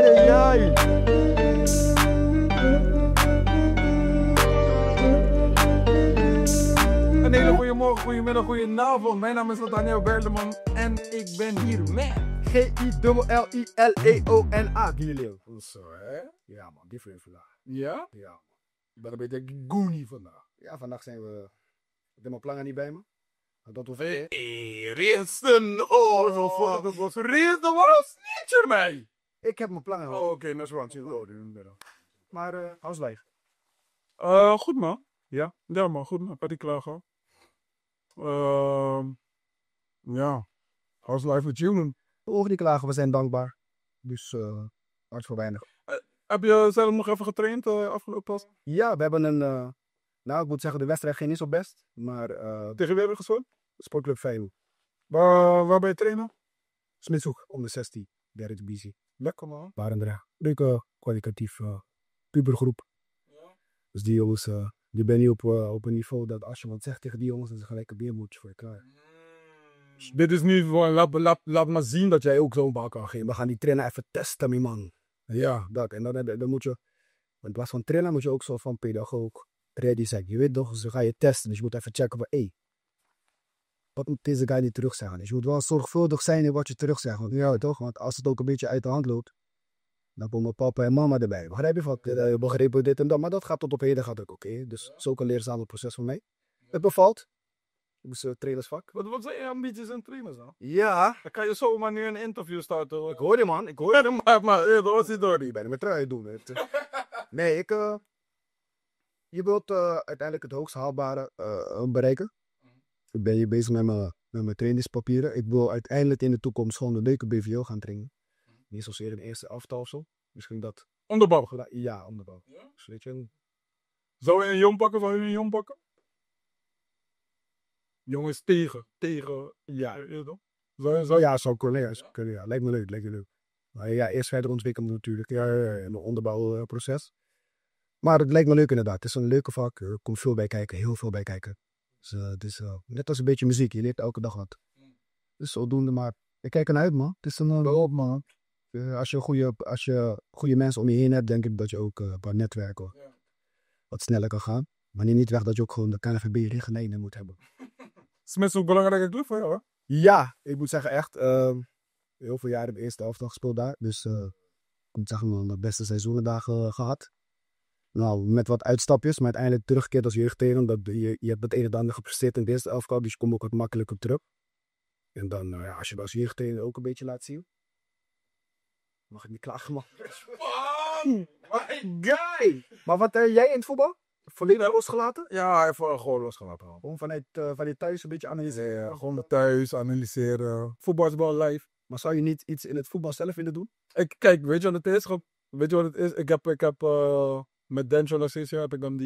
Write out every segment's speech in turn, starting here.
ai. Een hele goede morgen, goedemiddag, goedenavond. Mijn naam is Nathaniel Berleman en ik ben hier met... G-I-L-L-I-L-E-O-N-A. Guileo. Zo, hè? Ja man, different vandaag. Ja? Ja man. Ik ben een beetje goonie vandaag. Ja, vandaag zijn we... Ik heb mijn plannen niet bij me. Maar dat hoeft niet. Hey, Rinsen! Oh, zo fuck, dat was Rinsen, waarom snitch je mij? Ik heb mijn plannen Oh, gehad. oké, dat is waar. Maar, how's life? Goed man. Ja man, goed man. Kan ik klagen. Ja. How's life with you man? We hoeven niet klagen, we zijn dankbaar. Dus, hard voor weinig. Heb je zelf nog even getraind afgelopen pas? Ja, we hebben een... nou, ik moet zeggen, de wedstrijd ging niet zo best. Maar, Tegen wie heb je gespeeld? Sportclub Feyenoord. Waar ben je trainen? Smitshoek, onder 16. Derde divisie. Lekker man. Barendrecht. Leuke, kwalitatief pubergroep. Ja. Dus die jongens, je bent niet op een niveau dat als je wat zegt tegen die jongens, dan is er gelijk een beermoedje voor je klaar. Dit is nu gewoon, laat maar zien dat jij ook zo'n bal kan geven. We gaan die trainer even testen, mijn man. Ja. Dat. En dan moet je, in plaats van trainer moet je ook zo van pedagoog ready zijn. Je weet toch, ze gaan je testen. Dus je moet even checken van, wat moet deze guy niet terugzeggen? Dus je moet wel zorgvuldig zijn in wat je terugzegt. Want, ja, toch? Want als het ook een beetje uit de hand loopt, dan komen papa en mama erbij. Begrijp je wat? Begrepen dit en dat. Maar dat gaat tot op heden gaat ook oké. Dus zulke leerzame proces voor mij. Het bevalt. Ik moest trailersvak. Wat zijn je ambities en trainers dan? Ja, Dan kan je zomaar nu een interview starten. ik hoor je man. Ik hoor je. Maar dat was niet door Je die. bent met trui doen. Nee, je wilt uiteindelijk het hoogst haalbare bereiken. Ik ben hier bezig met mijn trainingspapieren. Ik wil uiteindelijk in de toekomst gewoon een leuke BVO gaan trainen. Niet zozeer in de eerste elftal of zo. Misschien dat. Onderbouw. Ja, onderbouw. Ja? Dus weet je, Zou je een jong pakken? Zou je een jong pakken? Jongens tegen. Ja, je toch? zou kunnen. Ja. Lijkt me leuk. Maar ja, eerst verder ontwikkelen natuurlijk. Ja, een onderbouwproces. Maar het lijkt me leuk inderdaad. Het is een leuke vak. Er komt veel bij kijken. Heel veel bij kijken. Dus het is net als een beetje muziek. Je leert elke dag wat. Dus zodoende, maar ik kijk ernaar uit, man. Het is een beroep, man. Als je goede mensen om je heen hebt, denk ik dat je ook een paar netwerken wat sneller kan gaan. Maar niet weg dat je ook gewoon de KNVB richtlijnen moet hebben. Smit is ook een belangrijke club voor jou, hè? Ja, ik moet zeggen echt. Heel veel jaren heb ik eerste elftal gespeeld daar. Dus ik moet zeggen, mijn beste seizoenen daar gehad. Nou, met wat uitstapjes, maar uiteindelijk teruggekeerd als jeugdtrainer. Dat je hebt het een en ander gepresteerd in de eerste elftal, dus je komt ook wat makkelijker terug. En dan, als je dat als jeugdtrainer ook een beetje laat zien. Mag ik niet klagen, man. Man, my guy! Maar wat, jij in het voetbal? Volledig losgelaten? Ja, even gewoon losgelaten. Gewoon vanuit thuis een beetje analyseren. Ja, gewoon thuis analyseren. Voetbal is wel live. Maar zou je niet iets in het voetbal zelf willen doen? Kijk, weet je wat het is? Weet je wat het is? Ik heb met Dencho Narcisio heb ik dan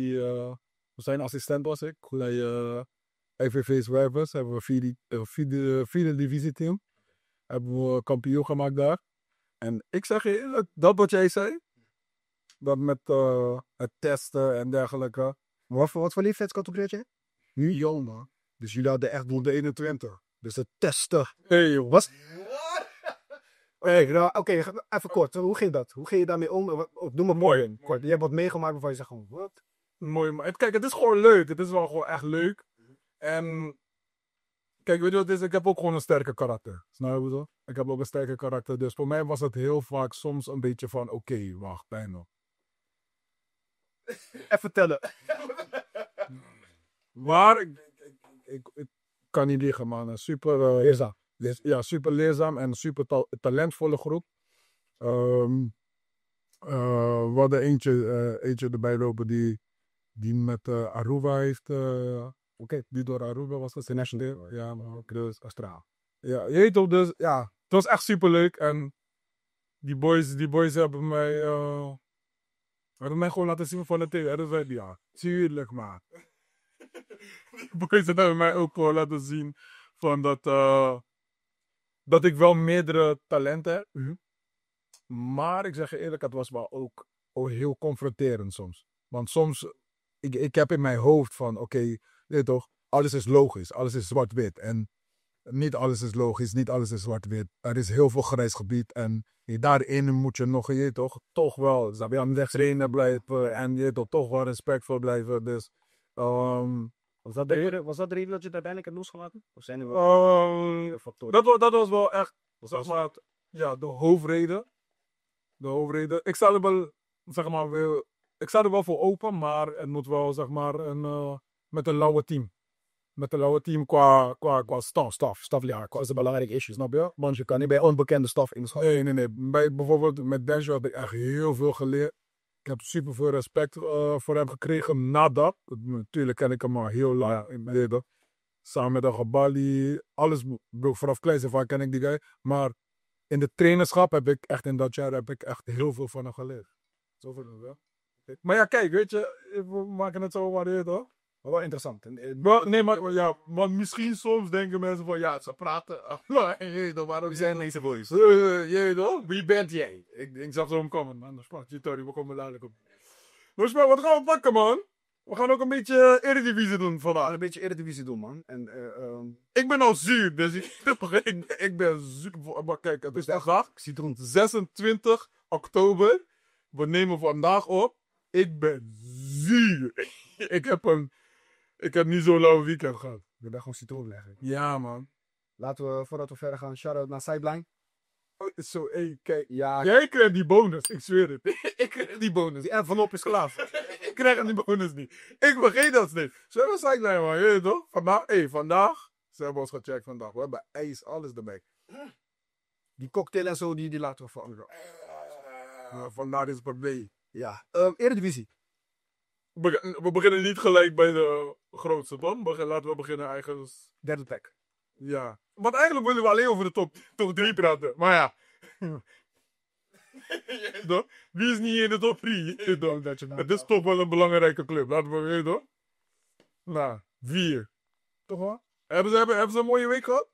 zijn assistent was ik. Bij IVV Zwervers hebben we vierde divisieteam. Hebben we kampioen gemaakt daar. En ik zeg je eerlijk, dat wat jij zei. Dat met het testen en dergelijke. Wat voor leeftijdscategorie had jij? Nu jong man. Dus jullie hadden echt onder de 21. Dus het testen. Hey joh. Was... Oké, even kort. Hoe ging dat? Hoe ging je daarmee om? Noem maar mooi. Kort. Je hebt wat meegemaakt waarvan je zegt gewoon, wat? Mooi man. Kijk, het is gewoon leuk. Het is wel gewoon echt leuk. En kijk, weet je wat het is? Ik heb ook gewoon een sterke karakter. Snap je zo? Ik heb ook een sterke karakter. Dus voor mij was het heel vaak soms een beetje van, oké, wacht, bijna. Even vertellen. Maar ik kan niet liegen, man. Super Leerzaam. Ja, super leerzaam en super talentvolle groep. We hadden eentje erbij lopen die met Aruba heeft. Die door Aruba was International. Ja, maar ook dus Austraal. ja, je weet toch, dus ja, het was echt super leuk. En die boys hebben mij gewoon laten zien van de TV. En dan zei hij, ja, tuurlijk maar. Die boys hebben mij ook gewoon laten zien van dat ik wel meerdere talenten heb. Maar ik zeg je eerlijk, het was wel ook heel confronterend soms. Want soms, ik heb in mijn hoofd van, oké, weet je toch, alles is logisch, alles is zwart-wit. En niet alles is logisch, niet alles is zwart-wit. Er is heel veel grijs gebied en daarin moet je nog, toch wel, snap je, aan de trainen blijven en toch wel respectvol blijven. Dus, Was dat de reden dat je het uiteindelijk hebt losgelaten? Of zijn er wel factoren? dat was wel echt, zeg maar, ja, de hoofdreden. De hoofdreden. Ik sta er wel, zeg maar, ik sta er wel voor open, maar het moet wel, zeg maar, met een lauwe team. Met een lauwe team qua staf. Ja, Dat is een belangrijke issue. snap je? Want je kan niet bij onbekende staf inschakelen. Nee. Bijvoorbeeld met Denzel heb ik echt heel veel geleerd. Ik heb super veel respect voor hem gekregen nadat. Natuurlijk ken ik hem al heel lang in mijn leven. Samen met Agabali, alles, vanaf kleins af aan ken ik die guy. Maar in de trainerschap heb ik echt in dat jaar heel veel van hem geleerd. Zoveel wel. Maar ja, kijk, weet je, we maken het zo maar toch? Maar wel interessant. Nee, maar misschien soms denken mensen van ja, ze praten. Waarom zijn deze boys? Wie bent jij? Ik zag ze omkomen, man. We komen dadelijk op. Dus wat gaan we pakken, man? We gaan ook een beetje Eredivisie doen vandaag. Een beetje Eredivisie doen, man. En, ik ben al zuur, dus ik ben zuur. Maar kijk, het is vandaag 26 oktober. We nemen vandaag op. Ik ben zuur. Ik heb niet zo'n lang weekend gehad. ik ben gewoon citroen leggen. Ja, man. Laten we, voordat we verder gaan, shout-out naar Sideline. Zo, kijk. Ja, Jij krijgt die bonus, ik zweer het. Ik krijg die bonus. Die envelop is klaar. Ik krijg die bonus niet. Ik vergeet dat niet. Zo was ik nou, man. Je weet toch? Vandaag. Ze hebben ons gecheckt vandaag. We hebben ijs, alles erbij. die cocktail en zo, die laten we voor anderen. Vandaag is het probleem. Ja, Eredivisie. We beginnen niet gelijk bij de grootste, man. Laten we beginnen eigenlijk. Derde plek. Ja. Want eigenlijk willen we alleen over de top 3 praten. Maar ja. Wie is niet in de top 3? Het is toch wel een belangrijke club. Laten we weten, hoor. Nou, 4. Toch wel? Hebben ze een mooie week gehad?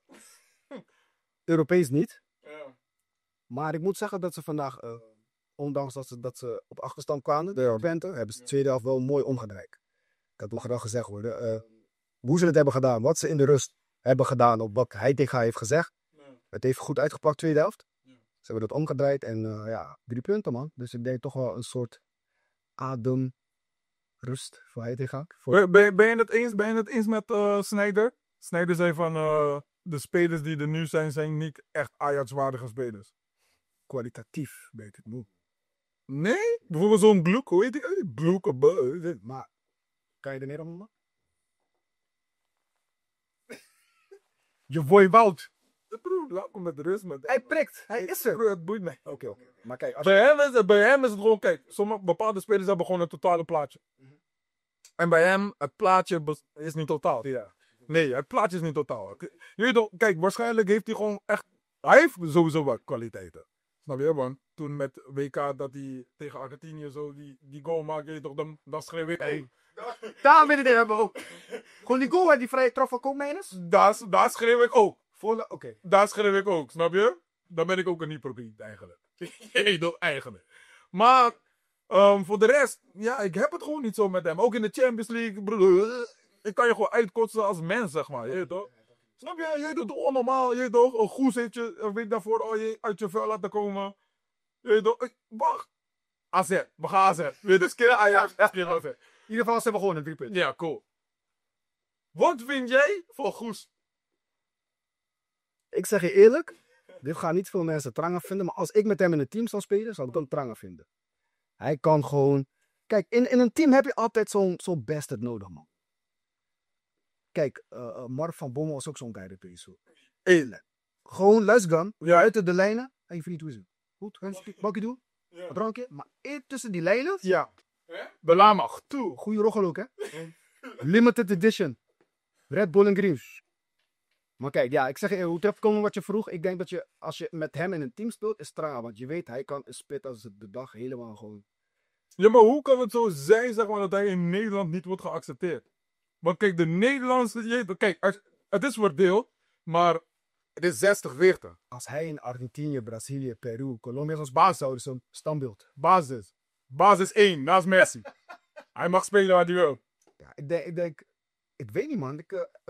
Europees niet. Ja. Maar ik moet zeggen dat ze vandaag, ondanks dat ze op achterstand kwamen, de Ja. Twente, hebben ze de tweede helft wel mooi omgedraaid. Ik had nog graag gezegd worden. Hoe ze het hebben gedaan, wat ze in de rust hebben gedaan, op wat Heitinga heeft gezegd. Ja. Het heeft goed uitgepakt, tweede helft. Ja. Ze hebben dat omgedraaid en 3 punten, man. Dus ik denk toch wel een soort ademrust voor Heitinga. Ben je het eens met Sneijder? Sneijder zei van de spelers die er nu zijn niet echt Ajax-waardige spelers. Kwalitatief, weet ik niet. Nee? Bijvoorbeeld zo'n Bloek, hoe heet die? Bloek, Maar, kan je er meer om noemen? Je boy Wout. Broer, laat hem met rust. Hij prikt, hij is er. Broer, het boeit mij. Oké. Maar kijk, als Bij hem is het gewoon, kijk, sommige bepaalde spelers hebben gewoon een totale plaatje. En bij hem, het plaatje is niet totaal. ja. Nee, het plaatje is niet totaal. Je weet toch, kijk, waarschijnlijk heeft hij gewoon echt, hij heeft sowieso wat kwaliteiten. Snap je, man? Toen met WK dat hij tegen Argentinië zo die goal maakte, je toch, dan schreef ik, hey. Daar willen we hebben ook. Gewoon die goal, die vrije trap van Koopmeiners? Daar schreef ik ook. Oké. Daar schreef ik ook, snap je? Dan ben ik ook een hypocriet eigenlijk. Eigenlijk. Maar voor de rest, ja, ik heb het gewoon niet zo met hem. Ook in de Champions League, broer. Ik kan je gewoon uitkotsen als mens, zeg maar. Je weet toch? Snap je? Je doet het onnormaal. Je weet toch? Een goes heeft je, weet daarvoor uit je vuil laten komen. Je weet toch? Wacht. AZ. We gaan AZ. Weet je, dus keer Ajax. Echt keer AZ. In ieder geval, ze hebben gewoon een 3 punten. Ja, cool. Wat vind jij van Goes? Ik zeg je eerlijk, dit gaan niet veel mensen Tranger vinden, maar als ik met hem in een team zou spelen, zou ik hem Tranger vinden. Hij kan gewoon... Kijk, in een team heb je altijd zo'n bastard nodig, man. Kijk, Mark van Bommel was ook zo'n guy dat zo. Gewoon luisteren, Ja. buiten de lijnen. Hé, je vriend, hoe is het? Goed, bakje doen? Ja. Wat drankje? Maar tussen die lijnen, Ja. Belamag. Toe. goede roggel ook, hè? Limited edition. Red Bull en Green. Maar kijk, ja, ik zeg je, hoe terugkomen wat je vroeg. Ik denk dat je, als je met hem in een team speelt, is Tranger. Want je weet, hij kan spitten als het de dag helemaal gewoon... Ja, maar hoe kan het zo zijn, zeg maar, dat hij in Nederland niet wordt geaccepteerd? Want kijk, de Nederlandse... Kijk, het is voordeel, maar het is 60-40. Als hij in Argentinië, Brazilië, Peru, Colombia als baas zouden, zo'n standbeeld. Basis 1, naast Messi. Hij mag spelen waar hij wil. Ja, ik Ik weet niet, man.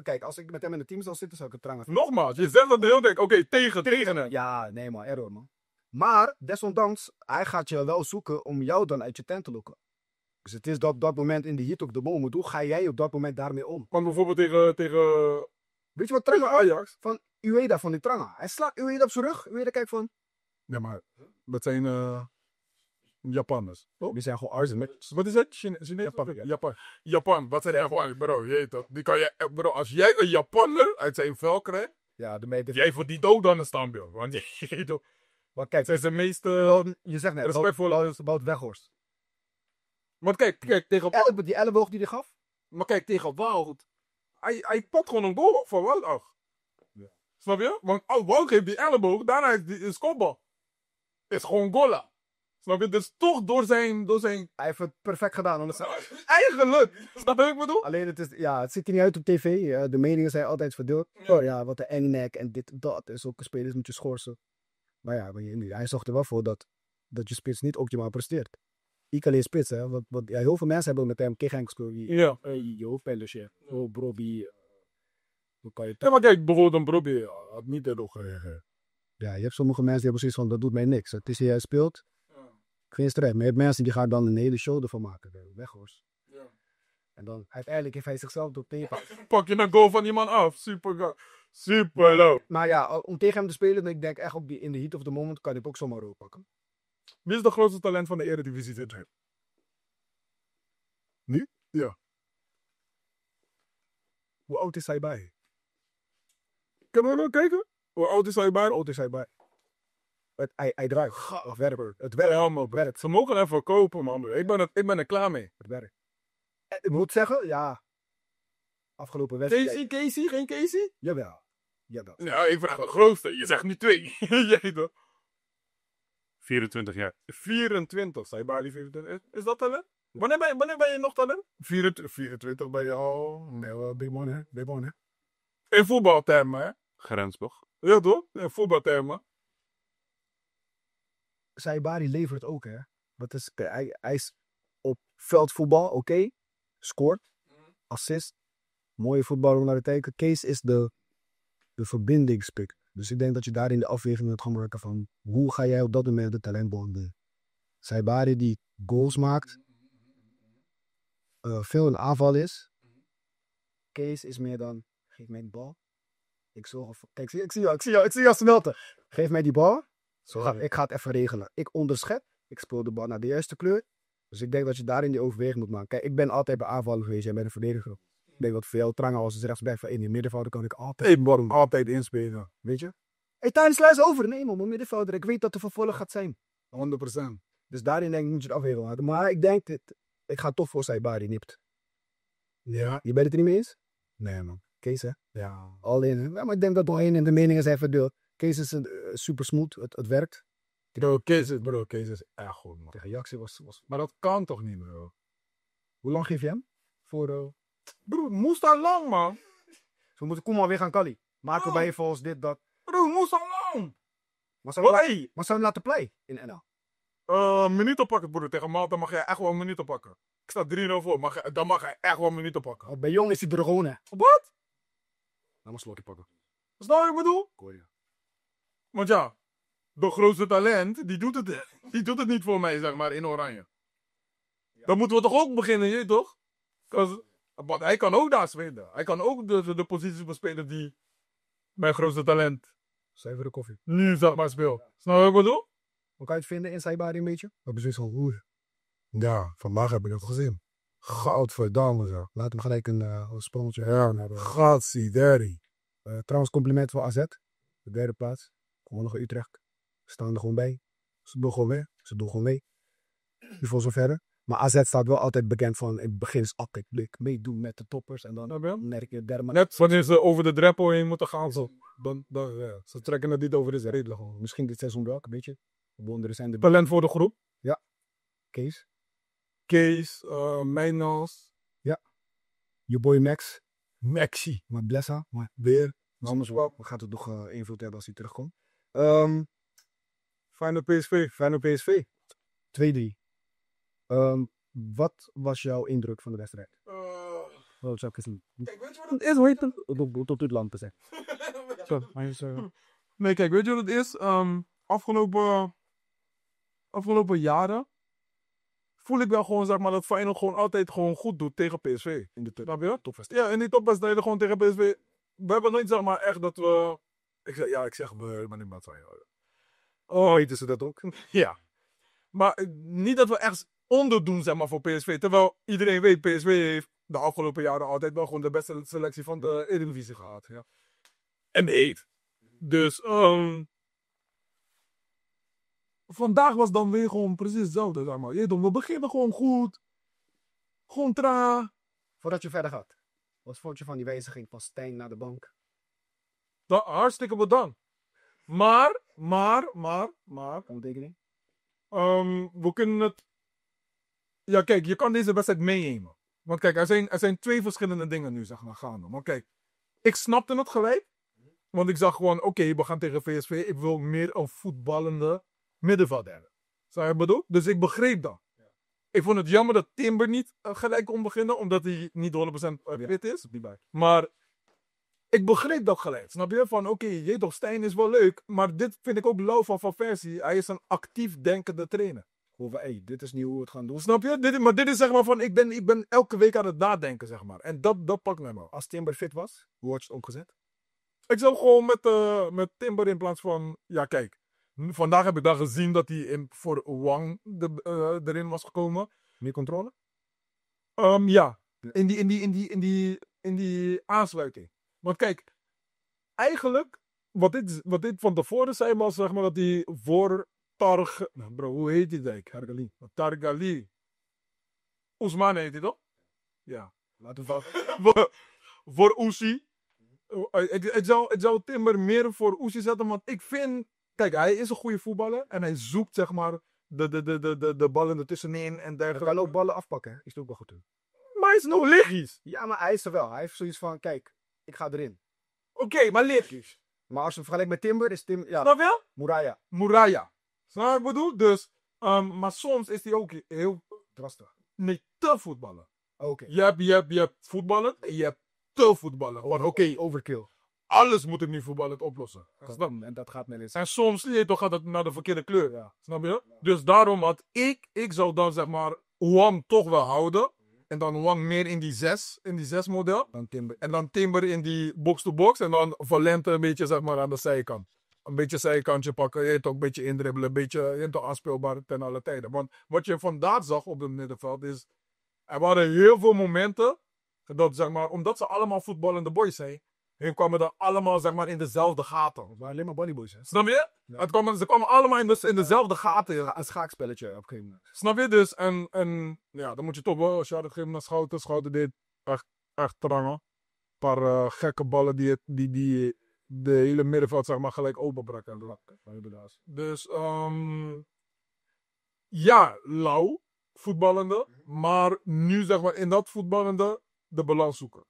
Kijk, als ik met hem in het team zou zitten, zou ik het Tranga vinden. Nogmaals, je zegt dat de hele tijd. Oké, tegen hem. Ja, nee, man. Error, man. Maar, desondanks, hij gaat je wel zoeken om jou dan uit je tent te lokken. Dus het is dat op dat moment in de heat of the moment. Hoe ga jij op dat moment daarmee om? Want bijvoorbeeld tegen Weet je wat Tranga Ajax. van Ueda van die Tranga? Hij slaat Ueda op zijn rug. Ueda kijkt van... Ja, maar dat zijn Japanners. Oh? Die zijn gewoon arzen met... Wat is het? Chinees? Japan. Wat zijn er gewoon, bro? Je weet toch? Die kan je, bro, als jij een Japanner uit zijn vel krijgt, Ja, de meter... jij voor die dood dan een standbeeld. Want je weet toch? Maar kijk, Zijn ze meest je zegt net, respectvolle. about Weghorst. Want kijk, tegen Die elleboog die hij gaf? maar kijk, tegen Wout. Hij pakt gewoon een goal voor Wout af. Ja. Snap je? Want Wout geeft die elleboog, daarna is die kopbal. Is gewoon goal. Snap je? Dus toch door zijn Hij heeft het perfect gedaan. Omdat eigen geluk. Snap je wat ik bedoel? Alleen het ziet er niet uit op tv. De meningen zijn altijd verdeeld. Ja. Oh ja, wat een engnek en dit en dat. En zulke spelers moet je schorsen. Maar ja, hij zorgt er wel voor dat je spits niet optimaal presteert. Ik alleen spits, hè. Heel veel mensen hebben met hem Kegang gespeeld. Ja. Je hoofdpijltje. Oh, Broby. Hoe kan je Ja, maar kijk, bijvoorbeeld een Brobbey had niet erop gereageerd. Ja, je hebt sommige mensen die hebben precies van, dat doet mij niks. Het is hier, hij speelt. Ik vind het strijd. Maar je hebt mensen die gaan dan een hele show ervan maken. Weghorst. Ja. En dan uiteindelijk heeft hij zichzelf door tape. Pak je een goal van iemand af. Super low. Maar ja, om tegen hem te spelen, ik denk echt in de heat of the moment kan ik ook zomaar rood pakken. Wie is de grootste talent van de Eredivisie dit jaar? Nu? Ja. Hoe oud is hij bij? Kunnen we wel kijken? Hoe oud is hij bij? Hoe oud is hij bij? Hij draait. Of werkt. Het werkt. Ja, man. werkt. Ze mogen even kopen, man. Ik ben er klaar mee. Het werkt. Ik moet zeggen, ja. Afgelopen wedstrijd. Casey? Geen Casey? Jawel. Ja, ik vraag de grootste. Je zegt nu 2. Jij toch? 24 jaar. 24, zei Bali 24. Is dat talent? Wanneer ben je nog talent? 24 ben je al. Nee, big man, hè? Big man, hè? In voetbaltermen, hè? Grensboog. Ja, toch? In voetbaltermen. Saibari levert ook, hè? Hij is op veldvoetbal, oké. Scoort. Assist. Mooie voetballer om naar te kijken. Kees is de verbindingspik. Dus ik denk dat je daarin de afweging moet gaan maken van hoe ga jij op dat moment de talentbom doen. Saibari die goals maakt. Veel een aanval is. Kees is meer dan, geef mij die bal. Ik zorg ervoor. Kijk, ik zie jou smelten. Geef mij die bal. Ik ga het even regelen. Ik onderschep. Ik speel de bal naar de juiste kleur. Dus ik denk dat je daarin die overweging moet maken. Kijk, ik ben altijd bij aanvallen geweest. Jij bent een verdediger. Ik denk dat voor jou Tranga als rechtsback van in die middenveld kan ik Altijd inspelen. Weet je? Hey, Tijn, sluis over. Nee, man, mijn middenvelder. Ik weet dat de vervolg gaat zijn. 100%. Dus daarin denk ik moet je het afwegen maken. Maar ik denk, ik ga toch voor Saibari nipt. Ja. Je bent het er niet mee eens? Nee, man. Kees, hè? Ja. Al in. Ja, maar ik denk dat doorheen in de meningen zijn verdeeld. Kees is super smooth. Het werkt. Bro, Kees is echt goed, man. Tegen Jaxi was... Maar dat kan toch niet, bro? Hoe lang geef je hem? Bro, het moest al lang, man. We moeten Koeman weer gaan Kali. Maken Oh. bij je volgens dit, dat. Bro, het moest al lang. Maar zou je Hey. hem laten play in NL? Minuten pakken, broer. Tegen Malta mag jij echt wel minuten pakken. Ik sta 3-0 voor. Dan mag hij echt wel minuten pakken. Want bij Jong is hij er gewoon, hè? Wat? Laat maar slokje pakken. Snap je wat ik bedoel? Korea. Want ja, de grootste talent, die doet het niet voor mij, zeg maar, in Oranje. Dan moeten we toch ook beginnen, je weet toch? Want hij kan ook daar spelen. Hij kan ook de positie bespelen die mijn grootste talent Zuivere koffie. nu, zeg maar, speelt. Snap je wat ik bedoel? Hoe kan je het vinden in Saibari een beetje? We hebben zoiets van, oeh. Ja, vandaag heb ik het gezien. Godverdamme, zo. Laat hem gelijk een sprongetje. Ja, naar de Gatsideri. Trouwens, compliment voor AZ. De derde plaats. Gewoon nog Utrecht. Staan er gewoon bij. Ze doen gewoon mee. Nu voor zover. Maar AZ staat wel altijd bekend van, in het begin is altijd leuk meedoen met de toppers. En dan Snap je? merk je derde maar Net wanneer ze over de drempel heen moeten gaan, zo. Ja. Ze trekken het niet over de zee. redelijk gewoon. Misschien dit seizoen wel, een beetje. Wonderen zijn de Talent voor de groep. Kees. Kees, Mijnals, Je boy Max. Maxi. Maar Blessa. Maar Weer. anders wel. We gaan het nog invloed hebben als hij terugkomt. Fijne PSV. Feyenoord PSV. 2-3. Wat was jouw indruk van de wedstrijd? Oh, zou ik eens niet. Kijk, weet je wat het is? Hoe heet het? Tot het land te zeggen. Nee, kijk, weet je wat het is? Afgelopen jaren voel ik wel gewoon, zeg maar, dat Feyenoord gewoon altijd gewoon goed doet tegen PSV. In de Snap je? Ja, in die topwedstrijden gewoon tegen PSV. We hebben nooit, zeg maar, echt dat we... Ik zeg we, maar niet met Feyenoord. Oh, heette ze dat ook? Ja. Maar niet dat we echt onderdoen, zeg maar, voor PSV. Terwijl iedereen weet, PSV heeft de afgelopen jaren altijd wel gewoon de beste selectie van de Eredivisie gehad. Ja. En heeft. Dus, vandaag was dan weer gewoon precies hetzelfde, zeg maar. We beginnen gewoon goed. Gewoon traag. Voordat je verder gaat. Wat vond je van die wijziging van Stijn naar de bank? Hartstikke bedankt. Maar. Ontdekening? We kunnen het... Ja, kijk, je kan deze wedstrijd meenemen. Want kijk, er zijn twee verschillende dingen nu, zeg maar, gaande. Maar kijk, ik snapte het gelijk. Want ik zag gewoon, oké, we gaan tegen VSV. Ik wil meer een voetballende middenvelder hebben. Zou je bedoel? Dus ik begreep dat. Ik vond het jammer dat Timber niet gelijk kon beginnen, omdat hij niet 100% fit is. Maar ik begreep dat gelijk. Snap je? Van oké, toch, Stijn is wel leuk. Maar dit vind ik ook lauw van Van Persie. Hij is een actief denkende trainer. Dit is niet hoe we het gaan doen. Snap je? Maar dit is zeg maar van, ik ben elke week aan het nadenken, zeg maar. En dat pakt mij wel. Als Timber fit was, hoe had je het opgezet? Ik zou gewoon met Timber in plaats van, ja kijk. Vandaag heb ik dan gezien dat hij voor Wang erin was gekomen. Meer controle? Ja. In die aansluiting. Want kijk, eigenlijk, wat dit van tevoren zei was, zeg maar, dat hij voor bro, hoe heet die dijk? Targali. Ousmane heet hij toch? Ja. Laten we voor Oesie. Ik zou Timber meer voor Oesie zetten, want ik vind... Kijk, hij is een goede voetballer en hij zoekt, zeg maar, de ballen ertussenin en dergelijke. Hij kan ook ballen afpakken, hè? Is het ook wel goed doen. Maar hij is nog lichtjes. Ja, maar hij is er wel. Hij heeft zoiets van, kijk, ik ga erin. Oké, maar lichtjes. Maar als we vergelijken met Timber, is Timber... Ja, Snap je? Moeraya. Snap je wat ik bedoel? Dus, maar soms is hij ook heel... Drastig. Nee, te voetballen. Oké. Je hebt voetballen en je hebt te voetballen. Want oké, Overkill. alles moet ik nu voetballend oplossen. Snap? En dat gaat met eens. En soms gaat het naar de verkeerde kleur. Ja. Snap je? Dus daarom had ik zou dan, zeg maar, Wang toch wel houden. En dan Wang meer in die 6 model. Dan Timber. En dan Timber in die box-to-box. En dan Valente een beetje, zeg maar, aan de zijkant. Een beetje zijkantje pakken. Je hebt ook een beetje indribbelen. Een beetje aanspeelbaar ten alle tijden. Want wat je vandaag zag op het middenveld is... Er waren heel veel momenten. Dat, zeg maar, omdat ze allemaal voetballende boys zijn. Hun kwamen dan allemaal, zeg maar, in dezelfde gaten. Het waren alleen maar bodyboys, hè? Snap je? Ja. Ze kwamen allemaal in dezelfde gaten. Een schaakspelletje op een gegeven moment. Snap je? Dus, en ja, dan moet je toch wel, als je het geeft naar Schouten. Schouten deed echt trangen. Een paar gekke ballen die de hele middenveld, zeg maar, gelijk openbraken. Dus, ja, lauw, voetballende. Maar nu, zeg maar, in dat voetballende de balans zoeken.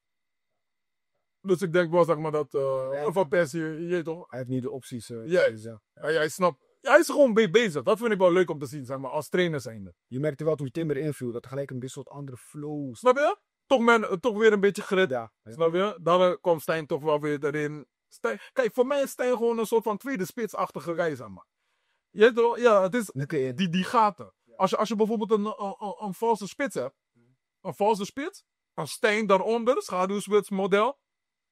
Dus ik denk wel, zeg maar, dat Van Persie, je toch? Hij heeft niet de opties. Juist. Ja. Hij snapt. Ja, hij is gewoon bezig. Dat vind ik wel leuk om te zien, zeg maar, als trainer zijnde. Je merkte wel toen Timber inviel, dat er gelijk een soort andere flow. Snap je? Toch weer een beetje grit. Ja. Snap je? Dan komt Stijn toch wel weer erin. Kijk, voor mij is Stijn gewoon een soort van tweede spitsachtige rij, zeg maar. Je toch? Ja, het is die gaten. Als je bijvoorbeeld een valse spits hebt. Een valse spits. Een Stijn daaronder, schaduwspits model.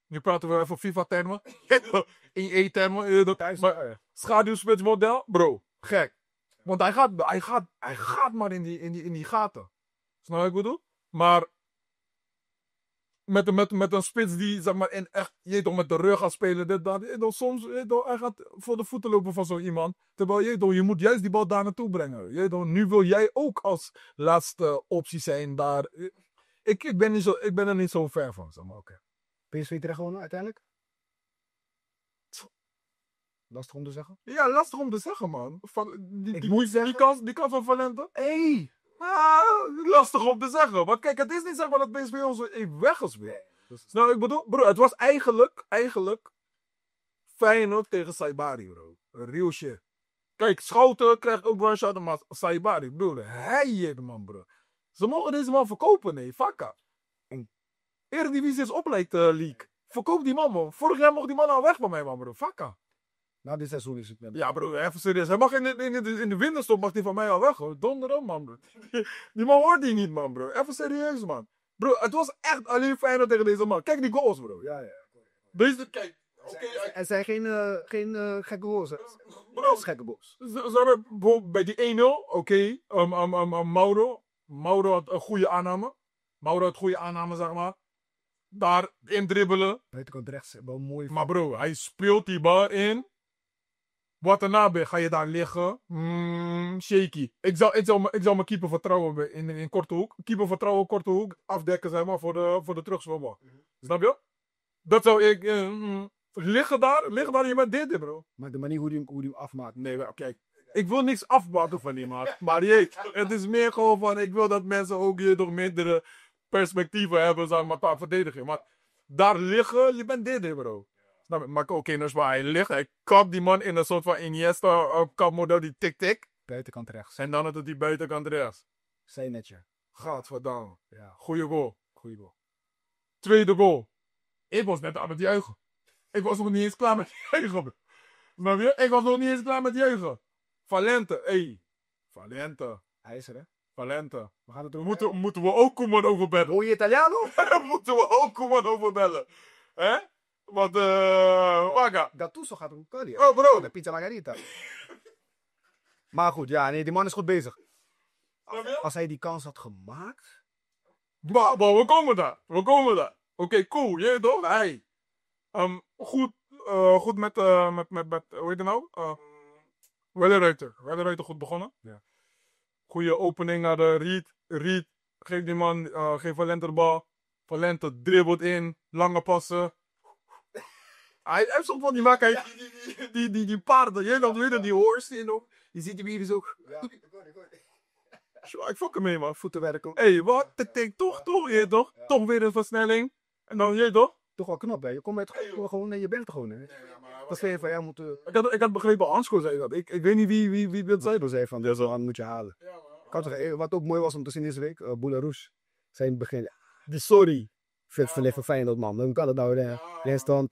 Nu praten we even FIFA-termen. In E-termen. Schaduwspitsmodel. Bro, gek. Want hij gaat maar in die gaten. Snap je wat ik bedoel? Maar met een spits die, zeg maar, echt, met de rug gaat spelen. Dit, dat, soms, hij gaat voor de voeten lopen van zo iemand. Terwijl, je moet juist die bal daar naartoe brengen. Nu wil jij ook als laatste optie zijn daar. Ik ben er niet zo ver van, zeg maar. Okay. PSV terecht gewonnen uiteindelijk? Lastig om te zeggen. Ja, lastig om te zeggen, man. Die kans van Valente. Hey! Lastig om te zeggen. Want kijk, het is niet zeg maar dat PSV ons heeft weggespeeld. Nou, ik bedoel, bro, het was eigenlijk Feyenoord tegen Saibari, bro. Real shit. Kijk, Schouten krijgt ook wel een shot, maar Saibari, bro, hij man, bro. Ze mogen deze man verkopen, nee, fakka. Eredivisie is league. Verkoop die man. Vorig jaar mocht die man al weg van mij, man, bro. Fakka. Na dit seizoen is het net. Ja, bro, even serieus. Hij mag in de winterstop mag die van mij al weg, hoor. Donder op, man, bro. Die man hoort die niet, man, bro. Even serieus, man. Bro, het was echt alleen Feyenoord tegen deze man. Kijk die goals, bro. Ja. Deze, kijk. Er zijn geen gekke goals, hè. Bro, Dat is gekke goals. ze hebben bijvoorbeeld bij die 1-0, oké. Mauro had een goede aanname. Zeg maar. Daar indribbelen. Buitenkant rechts, wel mooi. Maar bro, hij speelt die bal in. Wat erna ben, ga je daar liggen? Shaky. Ik zou mijn keeper vertrouwen in korte hoek. Keeper vertrouwen, korte hoek. Afdekken, zeg maar, voor de terugspeelbal. Snap je? Dat zou ik... liggen daar, je bent dit, bro. Maar de manier hoe hij hem afmaakt. Nee, kijk. Ik wil niks afmaken van die maat. Maar het is meer gewoon van... Ik wil dat mensen ook hier nog mindere perspectieven hebben, zeg maar, qua verdediging. Maar daar liggen, je bent dit, bro. Snap je? Maar oké, dus waar hij ligt, hij kapt die man in een soort van Iniesta kapmodel, die tik-tik. Buitenkant rechts. En dan het die buitenkant rechts. Zij netje. Gadverdamme. Ja. Goeie goal. Tweede goal. Ik was net aan het juichen. Ik was nog niet eens klaar met juichen, bro. Snap je? Ik was nog niet eens klaar met juichen. Valente, Valente. IJzer, hè? Valente. We gaan het over. Moeten we ook Koeman overbellen? Hoor je Italiano? Moeten we ook Koeman overbellen? Hè? Want, Waga. Gattuso gaat ook curry. Oh, bro. De pizza margarita. Maar goed, ja, nee, die man is goed bezig. Als hij die kans had gemaakt. Maar we komen daar. Oké, cool. Je weet toch? Hey. Goed met, hoe heet het nou? Welleruiter goed begonnen. Ja. Goeie opening naar de Riet. Geef die man, geef Valente de bal. Valente dribbelt in. Lange passen. Hij heeft soms van die maken. Die paarden. Je weet dat die horse nog. Je ziet hem hier dus ook. Ja, Ik fuck hem mee, man. voetenwerken. Hé, wat? Toch, je toch? Ja. Toch weer een versnelling. En dan, je toch? Toch wel knap, hè? Je komt met gewoon, nee, je bent er gewoon, hè? Dat vind je van, ja, moet... Ik had begrepen, Hansko zei dat. Ik weet niet wie dat zei. Zij zei van, deze man moet je halen. Ik had toch, wat ook mooi was om te zien deze week, Boularouche. Zei in het begin, ja, sorry. Vet verleggen Feyenoord, man. Hoe kan het nou? De eindstand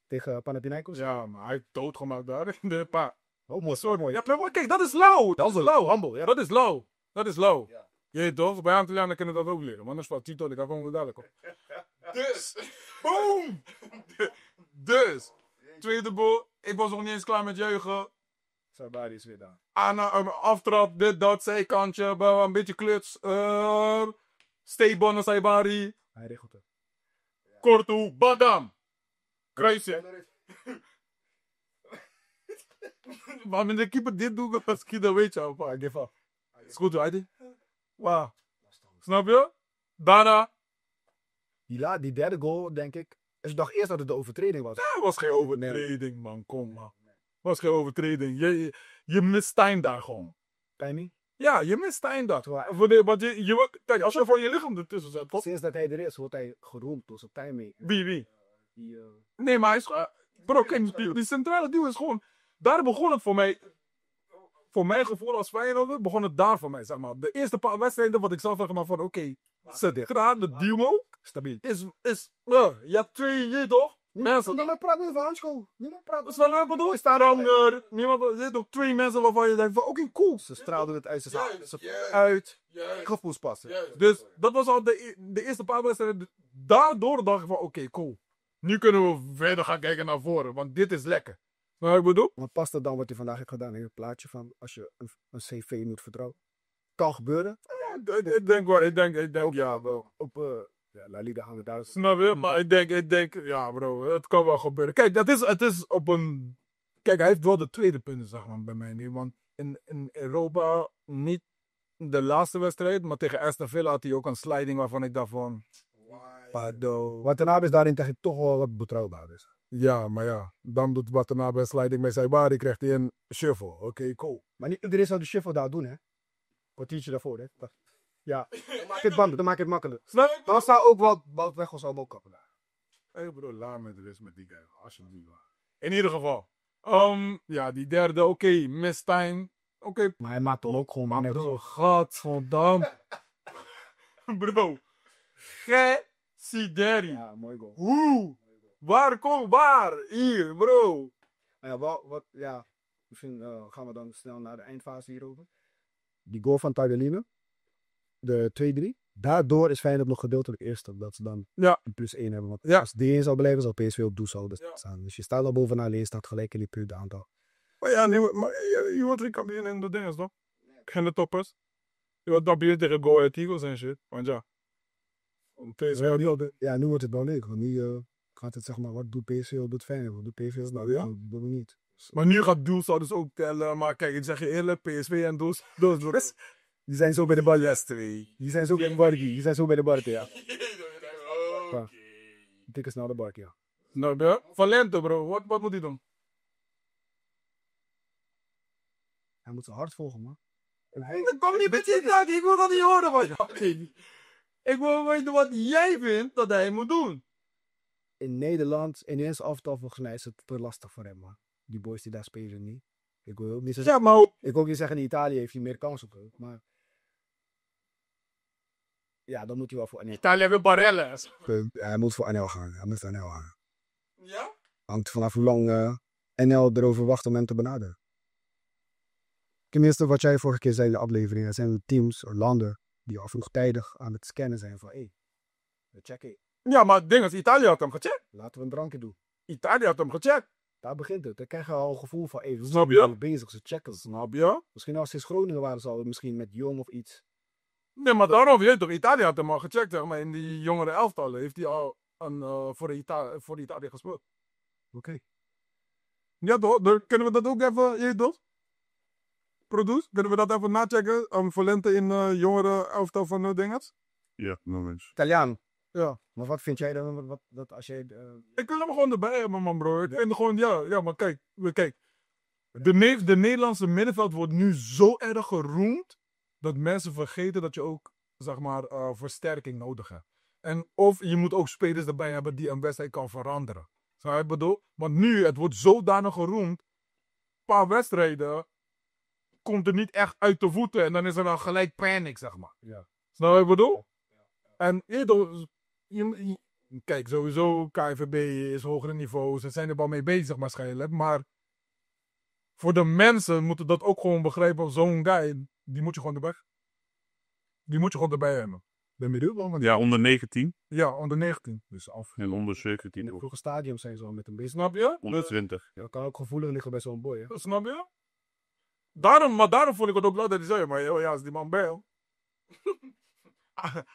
tegen Panathinaikos. Ja, maar hij heeft doodgemaakt daar in de pa. Oh, mooi, zo mooi. Ja, maar kijk, dat is lauw. Dat is lauw, handel, ja. Dat is lauw. Ja. Je weet toch? Bij Antillianen kunnen dat ook leren. Maar dat is wat Tito, ik ga gewoon dadelijk op. Dus, boom! Dus, tweede bal. Ik was nog niet eens klaar met juichen. Sabari is weer daar. Aftrap, dit, dat, zijkantje, een beetje kluts. Steebonnen, Saibari. Hij regelt het. Korte hoek, badam. Kruisje. Maar met de keeper dit doet, als ik dat weet je al. Ik geef af. Is goed, Heidi. Wauw. Snap je? Daarna. Die derde goal, denk ik. Ik dacht eerst dat het de overtreding was. Dat was geen overtreding, man. Kom, man. Was geen overtreding. Je mist Stijn daar gewoon. Timing. Ja, je mist Stijn daar. Terwijl- Want kijk, als je voor je lichaam ertussen zet. Sinds dat hij er is, wordt hij geroemd door zijn timing. Wie? Die, Nee, maar hij is... bro, kijk, die centrale duw is gewoon... Daar begon het voor mij... Voor mijn gevoel als Feyenoorder begon het daar voor mij, zeg maar. De eerste paar wedstrijden wat ik zag, zeg maar, van oké, centrale duo stabiel. is je hebt twee, je toch? Mensen. Niemand praat meer van Hansko. Niemand praat Dat is wel leuk, bedoel? Is daar Ranger? Niemand, er zitten ook twee mensen waarvan je denkt van oké, cool. Ze straalden het uit zijn Juist. uit. Juist. Gevoelspassen. Dus dat was al de eerste paar wedstrijden. Daardoor dacht ik van oké, cool. Nu kunnen we verder gaan kijken naar voren, want dit is lekker. Wat ik bedoel? Wat past er dan wat hij vandaag heeft gedaan? Een plaatje van als je een CV moet vertrouwen. Kan gebeuren. Ik denk, ja, bro. Op La Liga hangen daar. Snap je? Maar ik denk, ja, bro, het kan wel gebeuren. Kijk, het is op een. Kijk, hij heeft wel de tweede punten, zeg maar, bij mij nu. Want in Europa niet de laatste wedstrijd, maar tegen Aston Villa had hij ook een sliding waarvan ik dacht van. Pardon. Watanabe is daarin tegen toch wel wat betrouwbaar. Dus. Ja, maar ja, dan doet Watanabe een sliding met Saibari, krijgt hij een shuffle. Oké, cool. Maar niet iedereen zou de shuffle daar doen, hè? Kwartiertje daarvoor, hè? Ja. Dan maak je het makkelijk. Snap je? Dan zou ook wel Wout Weghorst zou hem ook kappen daar. Hé bro, laat met de rest met die guy, alsjeblieft. In ieder geval. Ja, die derde, oké, Miss Time. Oké, Maar hij maakt toch ook gewoon man. bro, godverdamme. Bro, gij Sideri. Ja, mooi goal. Hoe? Waar? Hier, bro. Ja, misschien gaan we dan snel naar de eindfase hierover. Die goal van Tardelino, de 2-3. Daardoor is Feyenoord nog gedeeltelijk eerste. Dat ze dan Ja. een +1 hebben. Want Ja. als die in zou blijven, zou PSV op doelsaldo Ja. staan. Dus je staat al bovenaan, alleen je staat gelijk in die punten aantal. Maar ja, nee, maar je wordt geen kampioen in de dingen, toch? Geen de toppers. Je wordt kampioen tegen Go Ahead Eagles en shit. Want ja. Ja, nu wordt het wel leuk. Want nu gaat het zeg maar, wat doet PSV, wat doet Feyenoord, wat doet PSV, wat Nou, ja. doen we niet. Maar nu gaat doelsaldo's ook tellen. Maar kijk, ik zeg je eerlijk, PSV en doels. Die zijn zo bij de bar. Yes, 2. Die zijn zo bij de barkie. Die zijn zo bij de barkie, ja. Tik eens naar de barkie, ja. Nou, ja. Valente, bro. Wat moet hij doen? Hij moet zijn hart volgen, man. Ik kom niet met je taak. Ik wil dat niet horen van jou. Ik wil weten wat jij vindt dat hij moet doen. In Nederland, in eerste aftal volgens mij is het te lastig voor hem, man. Die boys die daar spelen niet. Ik wil ook niet zeggen, Ja, maar ik wil ook niet zeggen in Italië heeft hij meer kans op. Maar ja, dan moet hij wel voor NL. Italië wil Barella. Hij moet voor NL gaan. Hij moet voor NL gaan. Ja? Hangt vanaf hoe lang NL erover wacht om hem te benaderen. Tenminste, wat jij vorige keer zei in de aflevering, er zijn teams of landen die al vroegtijdig aan het scannen zijn van we checken. Ja, maar het ding is, Italië had hem gecheckt. Laten we een drankje doen. Italië had hem gecheckt. Daar begint het. Dan krijg je al een gevoel van, we Snap je? zijn al bezig, ze checken. Snap je? Misschien als ze in Groningen waren, zal het misschien met Jong of iets. Nee, maar daarom, je weet toch, Italië had hem al gecheckt, zeg maar. In die jongere elftallen heeft hij al voor Italië gespeeld. Oké. Ja, toch? Kunnen we dat ook even, je weet toch? Produce? Kunnen we dat even nachecken? Valente in jongere elftal van Dingers? Ja, nog eens. Italiaan. Ja. Maar wat vind jij dan, dat als jij... Ik wil hem gewoon erbij hebben, man, bro. Ik vind gewoon, ja, maar kijk. De Nederlandse middenveld wordt nu zo erg geroemd dat mensen vergeten dat je ook, zeg maar, versterking nodig hebt. En of je moet ook spelers erbij hebben die een wedstrijd kan veranderen. Snap je wat ik bedoel? Want nu, het wordt zodanig geroemd. Een paar wedstrijden komt er niet echt uit de voeten en dan is er al gelijk panic, zeg maar. Ja. Snap je wat ik bedoel? En kijk, sowieso KNVB is hogere niveau. Ze zijn er wel mee bezig waarschijnlijk. Maar voor de mensen moeten dat ook gewoon begrijpen. Zo'n guy, die moet je gewoon erbij. Die moet je gewoon erbij hebben. Ben benieuwd, man. Want Ja, onder 19 Ja, onder 19. Dus af. en onder in 17 het ook. vroege stadium zijn ze al met hem bezig. Snap je? Onder 20. Ja, dat kan ook gevoelig liggen bij zo'n boy, hè. Snap je? Daarom vond ik het ook leuk dat hij zei. Maar ja, als die man bel.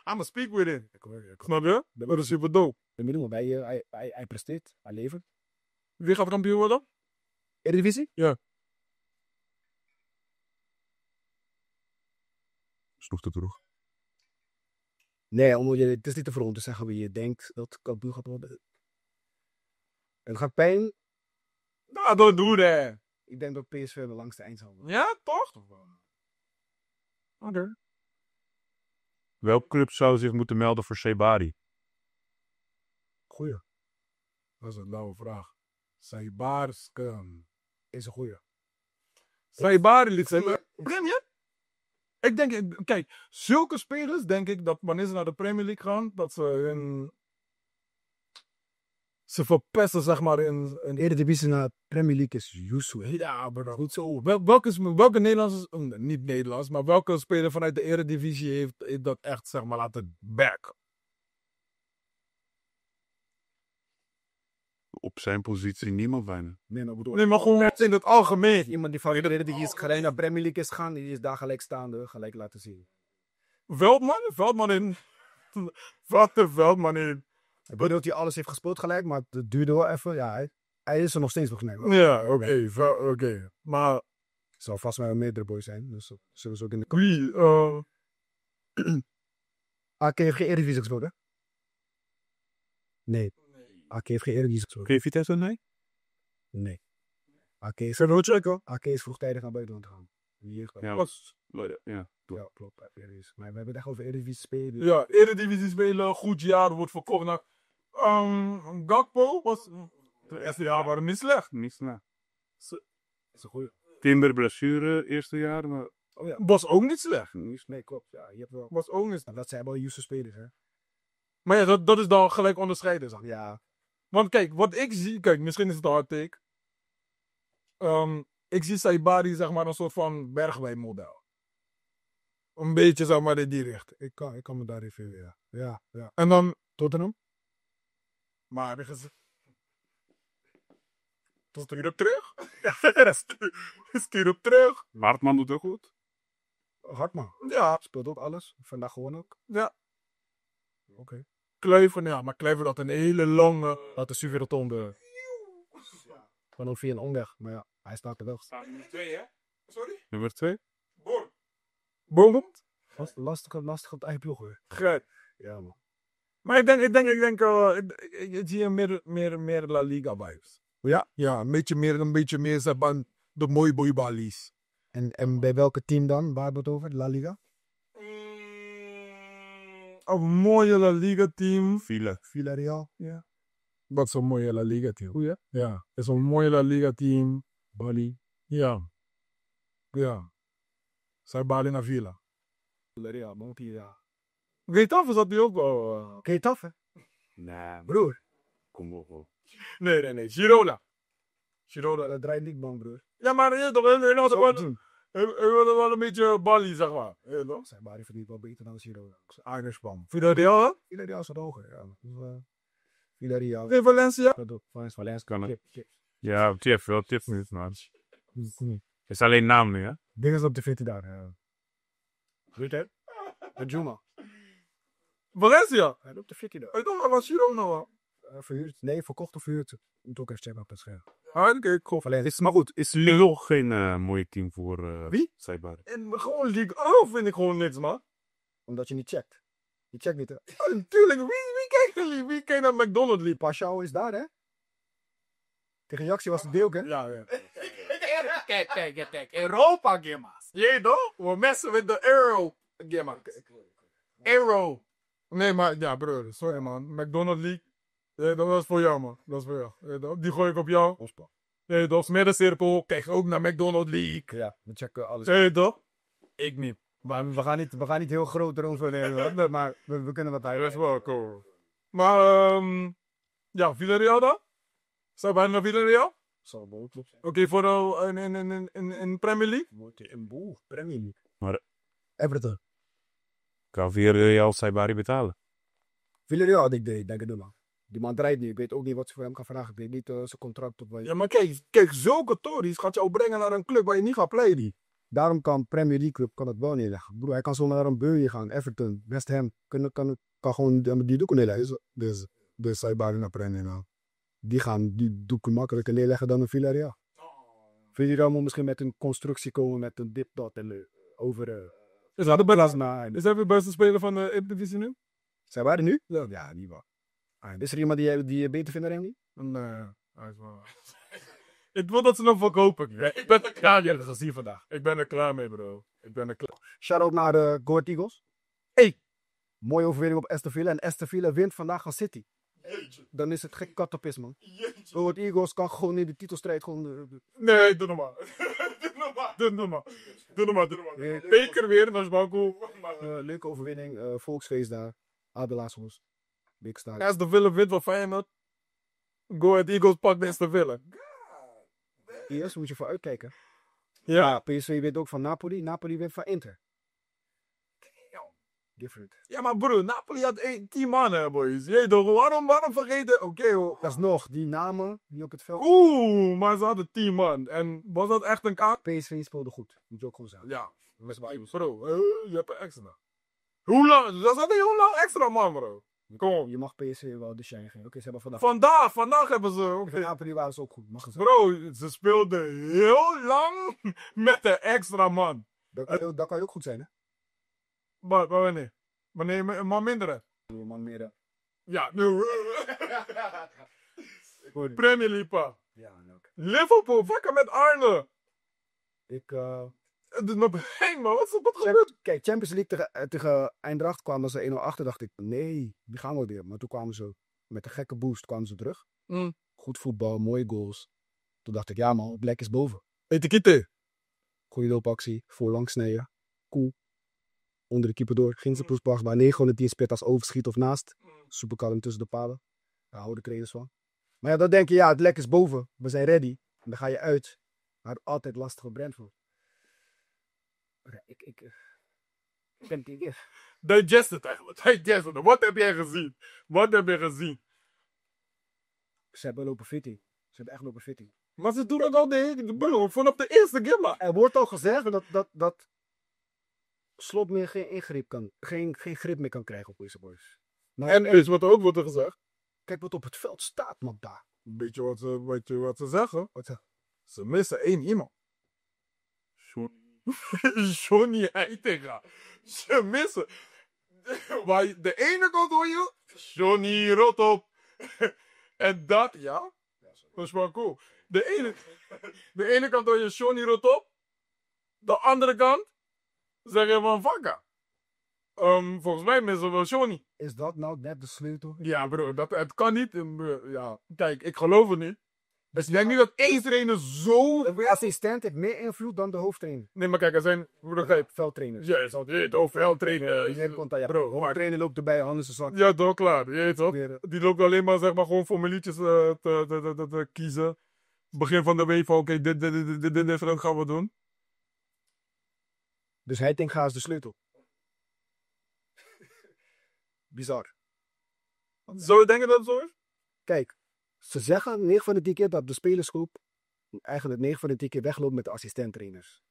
I'ma speak with him. Snap je? Dat is super dope. Ben benieuwd, maar hij presteert. Hij levert. Wie gaat kampioen worden? Eredivisie? Sloeg het terug. Nee, het is niet te vroeg om te zeggen wie je denkt dat kampioen gaat worden. Het gaat pijn. Nou, don't do that. Ik denk dat PSV de langste eind zal worden. Ja, toch? Oké. Welke club zou zich moeten melden voor Sebari? Goeie. Dat is een lauwe vraag. Saibarskan. Is een goeie. Saibari liet zijn. Begin je? Ik denk, kijk, zulke spelers denk ik dat wanneer ze naar de Premier League gaan, dat ze verpesten, zeg maar, in Eredivisie naar Premier League is Yusu. ja, bro. Goed zo. Welke Nederlanders, niet Nederlands, maar welke speler vanuit de Eredivisie heeft dat echt, zeg maar, laten backen? Op zijn positie niemand bijna. Nee, maar bedoel. Nee, maar gewoon in het algemeen. Iemand die van de Eredivisie gelijk naar Premier League is gegaan, die is daar gelijk staande, gelijk laten zien. Veldman in. Veldman in. Ik bedoel dat hij alles heeft gespeeld gelijk, maar het duurde wel even. Ja, hij is er nog steeds volgens mij. Ja, oké. Maar Het zal vast wel meerdere boys zijn, dus dat zullen ze ook in de... wie? AK heeft geen Eredivisie gespeeld, hè? Nee. AK heeft geen Eredivisie gespeeld. Kun je Vitesse nee? Nee. AK is vroegtijdig naar buitenland gegaan. Ja, Was, ja. Ja, klopt. Eredivisie. Maar we hebben het echt over Eredivisie spelen. ja, Eredivisie spelen, goed jaar, wordt verkocht naar... Gakpo was... De eerste jaar waren niet slecht. Niet snel. Dat is een goeie. Timber blessure eerste jaar, maar Was ook niet slecht. Nee, klopt. Ja, je hebt wel... Was ook niet slecht. Dat zijn wel Yusu spelers, hè? Maar ja, dat is dan gelijk onderscheiden, zeg. Ja. Want kijk, wat ik zie... Kijk, misschien is het een hard take. Ik zie Saibari, zeg maar, een soort van Bergwijn-model. Een beetje, zeg maar, in die richting. Ik kan me daar refereren, ja. Ja. En dan... Tottenham? Maar stuur op terug. Ja, stuur op terug. Hartman doet ook goed. Hartman. Ja, Speelt ook alles. Vandaag gewoon ook. ja. Oké. Kluivert, ja, maar Kluivert had een hele lange... Laat de Suverotonde. Gewoon ook via een omweg. Maar ja, hij staat er wel. Nummer 2, hè? Sorry? Nummer 2. Born. Lastig op het eigen ploeg weer. Gret. Ja, man. Maar ik denk, ik zie hier meer La Liga vibes. Ja? Ja, een beetje meer zeg maar, de mooie boeibalies. En bij welke team dan? Waar hebben we het over? La Liga? Een mooie La Liga team. Villarreal? Ja. Wat is een mooie La Liga team? Goeie? Ja, is een mooie La Liga team. Bali. Ja. Ja. Zij Bali naar Villa. Villarreal, man. Ja. Getafe zat die ook wel. Getafe? Nee, Broer. kom op. Nee. Girona. Dat draait niet, man, broer. Ja, maar je toch, hij had Zo wel, doen. hij had wel een beetje Bali, zeg maar. Je toch? Zijn Bari verdient wel beter dan Girona. Aardigspan. Villarreal, hè? Villarreal is wat hoger, ja. Dus, Villarreal. In Valencia. Dat ook. Valencia. Kan het. Kip. Ja, Tiff wel. Tiff niet, man. Het is alleen naam nu, hè? Dingen op de fitte daar. Ja. Goed, hè? Met Juma. Valencia. Hij loopt de fitte daar. Ik dacht, dat was Girona, wel. Verhuurd? Nee, verkocht of verhuurd? Moet ook even checken op het scherm. Oké, cool. Valencia. Maar goed, is Lille geen mooie team voor Wie? Saibari? En gewoon Ligue 1 vind ik gewoon niks, man. Omdat je niet checkt. Je checkt niet, hè? Ja, natuurlijk, wie kijkt er? Wie kijkt naar McDonald's liep? Pashao is daar, hè? Tegen Jaxi was het deel, hè? Ja. Kijk, Europa Gimmers. Je toch? We messen met de Euro. Gamma. Euro. Nee, maar ja, broer, sorry man. McDonald's League. Ja, dat was voor jou, man. Dat is voor jou. Ja, toch? Die gooi ik op jou. Ospa. Ja, toch? Middencirkel. Kijk ook naar McDonald's League. Ja, we checken alles. Ja, toch? Ik niet. Maar we gaan niet heel groot erover nemen, maar we kunnen wat Dat uit. is wel cool. Maar, ja, Villarreal dan? Zou bijna naar Villarreal? Zal wel klopt. Oké, voor in Premier League? Moet je een boel. Premier League. Maar- Everton. Kan Villarreal Saibari betalen? Villarreal, ik denk het doen, man. Die man draait niet. Ik weet ook niet wat ze voor hem kan vragen. Ik weet niet zijn contract op. Ja, maar kijk, zulke Tories gaat jou brengen naar een club waar je niet gaat playen. Daarom kan Premier League club kan het wel neerleggen. Broer, hij kan zomaar naar een Burnley gaan. Everton, West Ham. Kan gewoon die doeken neerleggen. Dus Saibari naar Premier League. Die gaan die doeken makkelijker neerleggen dan een Villarreal. Villarreal moet misschien met een constructie komen met een dip dat en over. Is dat de beste? Maar Is hij de beste speler van de Eredivisie nu? Saibari nu? Ja, niet waar. Is er iemand die je beter vindt dan hem niet? Nee, hij is wel... Ik wil dat ze hem verkopen. Ik ben er klaar mee. Dat is hier vandaag. Ik ben er klaar mee, bro. Ik ben er klaar. Shout-out naar de Go Ahead Eagles. Hey! Mooie overwinning op Aston Villa. En Aston Villa wint vandaag van City. Dan is het gek kattenpis, man. Go Ahead Eagles kan gewoon in de titelstrijd gewoon... Nee, doe normaal. Doe normaal. Beker weer, dat is wel cool. leuke overwinning. Volksfeest daar. Adelaarshoes. Big Star. Aston Villa wint van Feyenoord. Go Ahead Eagles pakt Aston Villa. Eerst moet je voor uitkijken. Ja. PSV wint ook van Napoli. Napoli wint van Inter. Different. Ja, maar bro, Napoli had 10 mannen, boys. Jee, toch, waarom vergeten? Oké, hoor. Alsnog, die namen die op het veld... Maar ze hadden 10 man. En was dat echt een kaart? PSV speelde goed. Moet je ook gewoon zeggen. Ja. Bro, je hebt een extra. Hoe lang? Dat zat heel lang extra, man, bro. Kom op. Je mag PSV wel de shine geven. Oké, ze hebben Vandaag hebben ze... Van Napoli waren ze ook goed. Mag het zo. Bro, ze speelden heel lang met de extra man. Dat kan je ook goed zijn, hè? Maar wanneer? Wanneer je een man minder hebt? Man meer. Ja, nu. Premier League, pa. Ja, oké. Liverpool, wakker met Arne. Ik... Het is nog heen, man. Wat gebeurt? Kijk, Champions League tegen Eindracht kwamen ze 1-0 achter. Dacht ik, nee, die gaan we weer. Maar toen kwamen ze met een gekke boost kwamen ze terug. Goed voetbal, mooie goals. Toen dacht ik, ja man, Black is boven. Etiquette. Goeie loopactie, voorlangs snijden. Cool. onder de keeper door. Geen poesbag, maar 910 spit als overschiet of naast. Super kalm tussen de palen. Daar houden de trainers van. Maar ja, dan denk je, ja, het lek is boven. We zijn ready. En dan ga je uit. Maar altijd lastig op Brentford. Ik ben die weer. Digest het eigenlijk. Digest het. Wat heb jij gezien? Wat heb je gezien? Ze hebben lopen fitting. Ze hebben echt lopen fitting. Maar ze doen het al de hele bro, vanaf de eerste game. Er wordt al gezegd dat Slot meer geen grip meer kan krijgen op deze boys. Nou, En is wat ook wordt er gezegd. kijk wat op het veld staat, man, daar. Weet je wat ze zeggen? Wat zeg? Ze missen één iemand. Johnny Heitinga. Ze missen. Maar de ene kant hoor je. Johnny, rot op. En dat, ja. Dat is wel cool. De ene kant hoor je Johnny, rot op. De andere kant zeg je van vakka. Volgens mij missen we wel Johnny. Is dat nou net de sleutel? Ja bro, het kan niet. Ja. Kijk, ik geloof het niet. Dus ik denk niet dat één trainer zo... De assistent heeft meer invloed dan de hoofdtrainer. Nee, maar kijk, er zijn... Begrijp. Veldtrainers. Ja, je zal het overal trainen. Iedereen komt daar, ja. Bro, De hoofdtrainer loopt erbij, anders is het ja, toch klaar. Je weet toch? weer. Die loopt alleen maar, zeg maar, gewoon formuliertjes te kiezen. Begin van de week van, oké, dit gaan we doen. Dus hij denkt, ga is de sleutel. Bizar. Zou je denken dat het zo is? Kijk, ze zeggen 9 van de 10 keer dat de spelersgroep eigenlijk 9 van de 10 keer wegloopt met de assistenttrainers.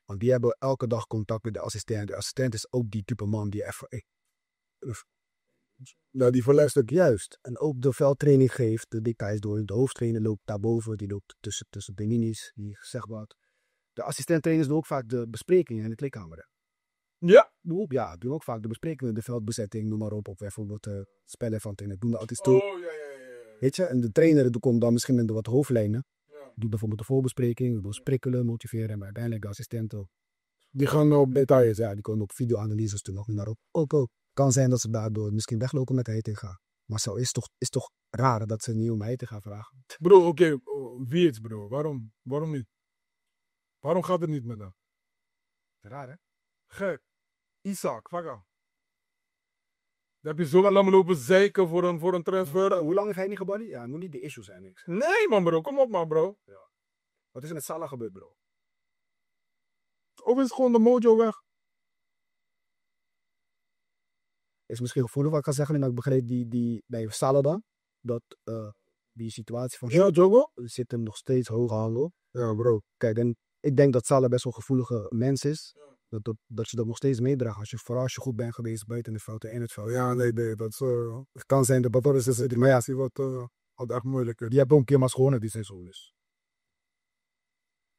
Want die hebben elke dag contact met de assistent. De assistent is ook die type man die even... Nou, die verluistert juist. En ook de veldtraining geeft de details door. De hoofdtrainer loopt daarboven, die loopt tussen de linies, die gezegd wordt. De assistenttrainers doen ook vaak de besprekingen in de kleedkamer. Ja. Doen ook vaak de besprekingen, de veldbezetting, noem maar op. Of bijvoorbeeld spellen van trainen. Doen dat altijd toe. Oh, ja. Weet je, en de trainer komt dan misschien in de wat hoofdlijnen. Ja. Doet bijvoorbeeld de voorbespreking, wil sprikkelen, motiveren. Maar uiteindelijk de assistenten, die gaan op details. Ja, die komen op videoanalyses toe nog niet naar op. Ook. Kan zijn dat ze daardoor misschien weglopen met Heitinga. Maar zo is toch raar dat ze niet om Heitinga vragen. Bro, oké, wie is bro? Waarom niet? Waarom gaat het niet met hem? Raar, hè? Gek. Isaac, vakka. Dan heb je zo lang lopen zeiken voor een transfer. Hoe lang heeft hij niet gebody? Ja, het moet niet de issue zijn, niks. Nee man bro, kom op man bro. Wat is er met Salah gebeurd, bro? Of is gewoon de mojo weg? Is misschien gevoelig wat ik ga zeggen. En ik begreep die bij Salah dan. Dat die situatie van Ja, Jogo? zit hem nog steeds hoog hangen. Ja bro. Kijk, en ik denk dat Salah best wel een gevoelige mens is. Dat je dat nog steeds meedraagt. Vooral als je goed bent geweest buiten de veld en in het veld. Ja, nee, dat het kan zijn. De Batoris is het. Maar ja, zie wat Had echt moeilijker. die hebben ook een keer maar gewonnen die seizoen. Dus.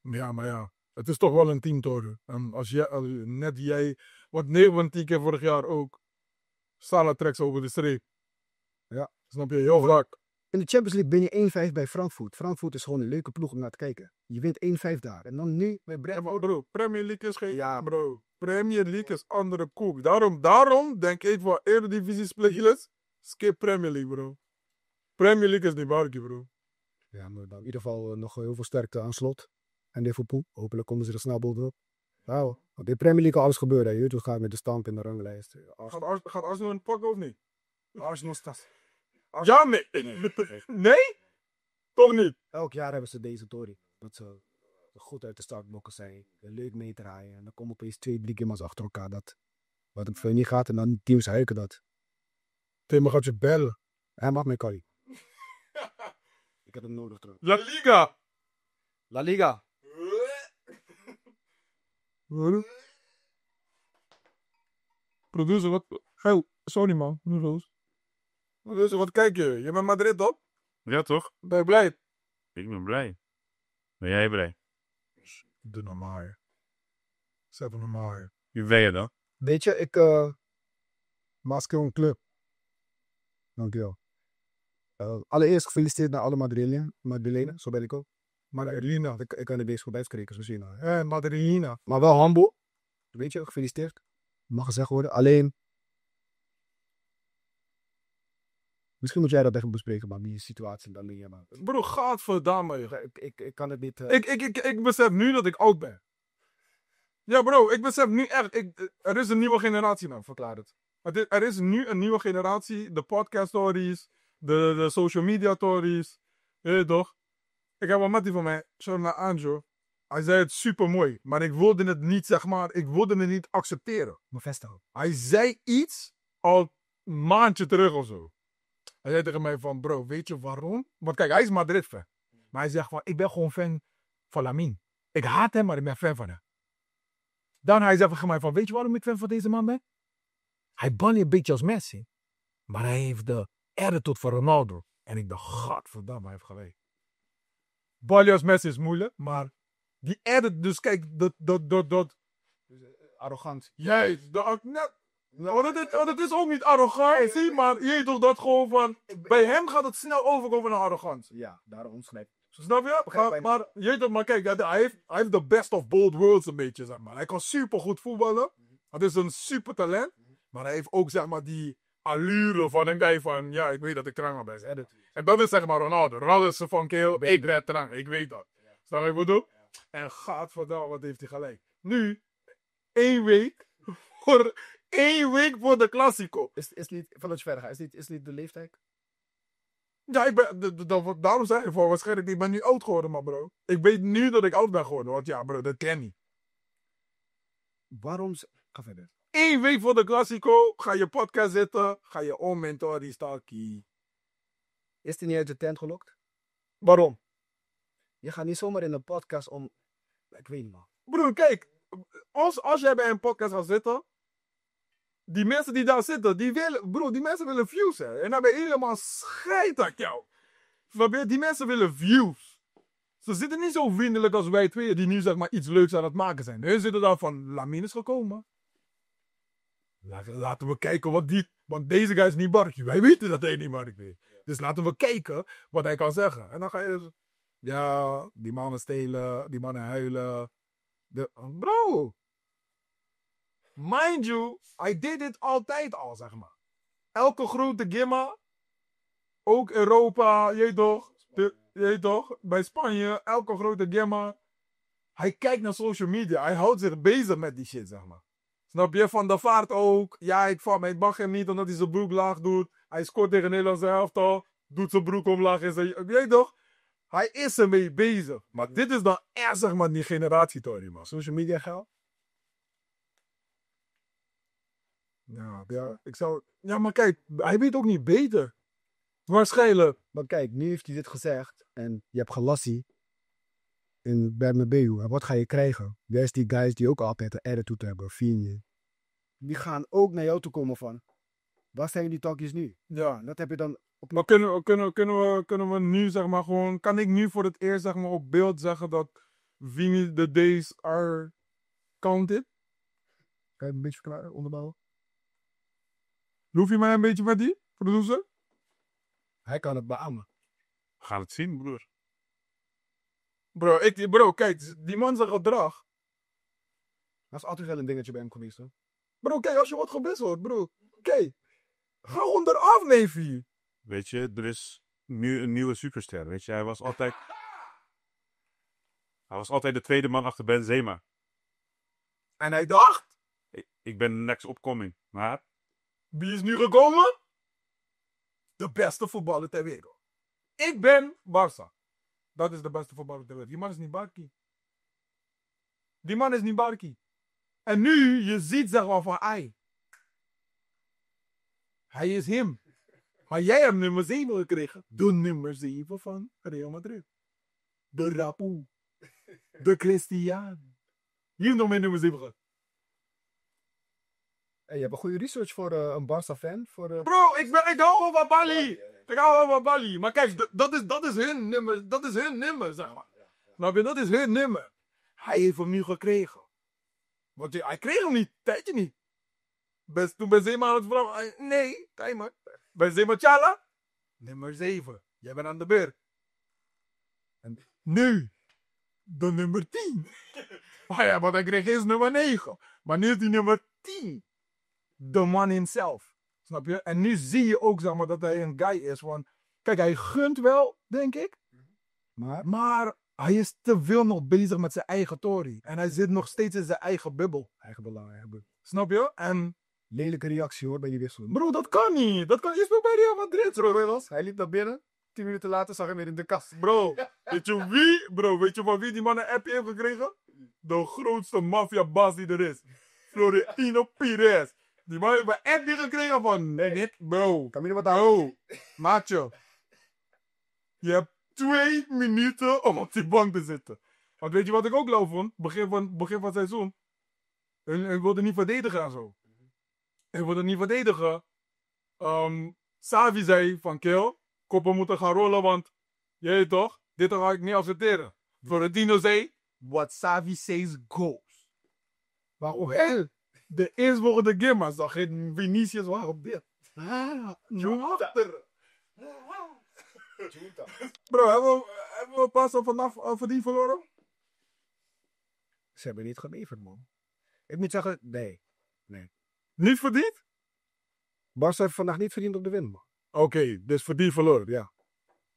Ja, maar ja. Het is toch wel een teamtoren. En als jij, wat 19 keer vorig jaar ook. Salah trekt ze over de streep. Ja. Snap je? Heel vaak. In de Champions League ben je 1-5 bij Frankfurt. Frankfurt is gewoon een leuke ploeg om naar te kijken. Je wint 1-5 daar. En dan nu bij Ja, Brentford. maar bro, Premier League is geen... Ja. Bro, Premier League is andere koek. Daarom denk ik voor Eredivisie spelers, skip Premier League, bro. Premier League is niet barbecue, bro. Ja, maar dan in ieder geval nog heel veel sterkte aan Slot. En Liverpool. Hopelijk komen ze er snel bovenop. Nou, want in de Premier League alles gebeurt. Hè. Je gaat met de stand in de ranglijst. Gaat Arsenal een pakken of niet? Arsenal staat. Ja, nee. Nee? Toch niet? Elk jaar hebben ze deze tory. Dat ze goed uit de startblokken zijn. Leuk meedraaien. En dan komen opeens 2-3 gamers achter elkaar. Dat wat het veel niet gaat. En dan teams huiken dat. Thema gaat je bellen. Hij mag mee, Kali. Ik heb hem nodig terug. La Liga. La Liga. Producer, wat... Hey, sorry man. Producer, wat kijk je? Je bent Madrid op? Ja, toch? Ben je blij? Ik ben blij. Ben jij blij? Doe normaal hier. Zet hem normaal hier. Wie ben je dan? Weet je, ik... Maskel Club. Dankjewel. Allereerst gefeliciteerd naar alle Madrilenen. Zo ben ik ook. Madrilena. Ik kan de deze voorbij spreken, zo zien. Madrilena. Maar wel humble. Weet je, gefeliciteerd. Mag gezegd worden. Alleen... Misschien moet jij dat even bespreken, maar die situatie dan niet. Maar... Bro, gadverdamme. Ik kan het niet... Ik besef nu dat ik oud ben. Ja bro, ik besef nu echt, er is een nieuwe generatie nou, verklaar het. Er is nu een nieuwe generatie, de podcast stories, de social media stories, weet je toch? Ik heb een mattie van mij, shout naar Anjo. Hij zei het super mooi, maar ik wilde het niet, zeg maar, ik wilde het niet accepteren. Bevestigen. Hij zei iets al een maandje terug of zo. Hij zei tegen mij van, bro, weet je waarom? Want kijk, hij is Madrid-fan. Maar hij zegt van, ik ben gewoon fan van Lamine. Ik haat hem, maar ik ben fan van hem. Dan hij zei tegen mij van, weet je waarom ik fan van deze man ben? Hij bal een beetje als Messi. Maar hij heeft de attitude van Ronaldo. En ik dacht, godverdamme, hij heeft gelijk. Ballen als Messi is moeilijk, maar die attitude, dus kijk, dat Arrogant. juist, dat is ook niet arrogantie, maar je weet toch dat gewoon van, bij hem gaat het snel over naar arrogantie. Ja, daarom omschrijf. Snap je? Begrijp Maar je weet toch, maar kijk, hij heeft de best of both worlds een beetje, zeg maar. Hij kan super goed voetballen, het is een super talent, maar hij heeft ook, zeg maar, die allure van een guy van, ja, ik weet dat ik trang ben. En dat is, zeg maar, Ronaldo. Ronaldo is van, keel, ik red trang, ik weet dat. Snap je wat ik bedoel? En godverdamme, wat heeft hij gelijk. Nu, 1 week voor de Classico. Is niet, van het verga, is niet de leeftijd? Ja, daarom zei ik voor waarschijnlijk, ik ben nu oud geworden, man, bro. Ik weet nu dat ik oud ben geworden, want ja, bro, dat ken niet. Waarom? Ga verder. 1 week voor de Classico, ga je podcast zitten, ga je mentor die stalkie. Is die niet uit de tent gelokt? Waarom? Je gaat niet zomaar in een podcast om... Ik weet niet, man. Broer, kijk, als jij bij een podcast gaat zitten, die mensen die daar zitten, die mensen willen views, hè. En dan ben je helemaal scheid aan jou. Snap je? Die mensen willen views. Ze zitten niet zo vriendelijk als wij twee, die nu zeg maar iets leuks aan het maken zijn. Hun zitten daar van, Lamine is gekomen. Laten we kijken want deze guy is niet Barkie. Wij weten dat hij niet Barkie is. Dus laten we kijken wat hij kan zeggen. En dan ga je dus, ja, die mannen stelen, die mannen huilen. Bro, mind you, hij deed dit altijd al, zeg maar. Elke grote gimma, ook Europa, je weet toch, bij Spanje, elke grote gimma. Hij kijkt naar social media, hij houdt zich bezig met die shit, zeg maar. Snap je? Van de Vaart ook. Ja, ik mag hem niet omdat hij zijn broek laag doet. Hij scoort tegen Nederlandse elftal, doet zijn broek omlaag. Je weet toch? Hij is ermee bezig. Maar dit is dan echt, zeg maar, die generatietory, man. Social media geld? Ja, maar kijk, hij weet ook niet beter. Waarschijnlijk. Maar kijk, nu heeft hij dit gezegd en je hebt gelassie in Bernabeu. En wat ga je krijgen? Juist die guys die ook altijd een attitude hebben, Fini. Die gaan ook naar jou toe komen van, waar zijn jullie talkjes nu? Ja. Dat heb je dan... Maar kunnen we nu, zeg maar, gewoon... Kan ik nu voor het eerst, zeg maar, op beeld zeggen dat Vini the days are counted? Kan je een beetje verklaren, onderbouwen? Hoef je mij een beetje met die producer? Hij kan het beamen. We gaan het zien, broer. Bro, kijk, die man zijn gedrag. Dat is altijd wel een dingetje bij hem geweest, hoor. Bro, kijk, als je wordt gewisseld, bro. Kijk, ga gewoon eraf, neefje. Weet je, er is nu een nieuwe superster. Weet je, hij was altijd de tweede man achter Benzema. En hij dacht, Ik ben de next opkoming. Maar wie is nu gekomen? De beste voetballer ter wereld. Ik ben Barça. Dat is de beste voetballer ter wereld. Die man is niet Barkie. En nu, je ziet zeg maar van, hij is hem. Maar jij hebt nummer 7 gekregen. De nummer 7 van Real Madrid. De Rapoe. De Cristiano. Wie heeft nog meer nummer 7 gehad? Hey, je hebt een goede research voor een Barca-fan. Bro, ik hou wel van Bali. Ik hou wel van Bali. Maar kijk, dat is hun nummer. Dat is hun nummer, zeg maar. Snap je? Dat is hun nummer. Hij heeft hem nu gekregen. Want hij kreeg hem niet. Tijdje niet. Toen Benzema aan het vragen. Nee, kijk maar. Benzema Tjala. Nummer 7. Jij bent aan de beurt. En nu. De nummer 10. Maar ja, want hij kreeg eerst nummer 9. Maar nu is die nummer 10. De man himself. Snap je? En nu zie je ook, zeg maar, dat hij een guy is van... Kijk, hij gunt wel, denk ik. Maar Hij is te veel nog bezig met zijn eigen tory. En hij zit nog steeds in zijn eigen bubbel. Eigen belang, eigen belang. Snap je? En Lelijke reactie hoor bij die wissel. bro, dat kan niet. Dat kan. Je speelt bij Real Madrid, bro. Hij liep naar binnen. 10 minuten later zag hij weer in de kast. Bro, weet je van wie die man een appje heeft gekregen? De grootste maffiabaas die er is. Florentino Perez. Die man heeft een appje gekregen van, nee, dit, bro. Kan je er wat aan? Maatje. Je hebt 2 minuten om op die bank te zitten. Want weet je wat ik ook lauw vond? Begin van het seizoen. Hij wilde niet verdedigen en zo. Hij wilde niet verdedigen. Savi zei van, kill, koppen moeten gaan rollen, want, je weet toch, dit ga ik niet accepteren. Florentino zei, what Savi says goes. Waarom? De eerstvolgende game zag geen Vinicius waar op dit. Nu achter. Bro, hebben we pas al vanaf verdiend verloren? Ze hebben niet geleverd, man. Ik moet zeggen, nee. Niet verdiend? Barca heeft vandaag niet verdiend op de win, man. Oké, dus verdiend verloren, ja.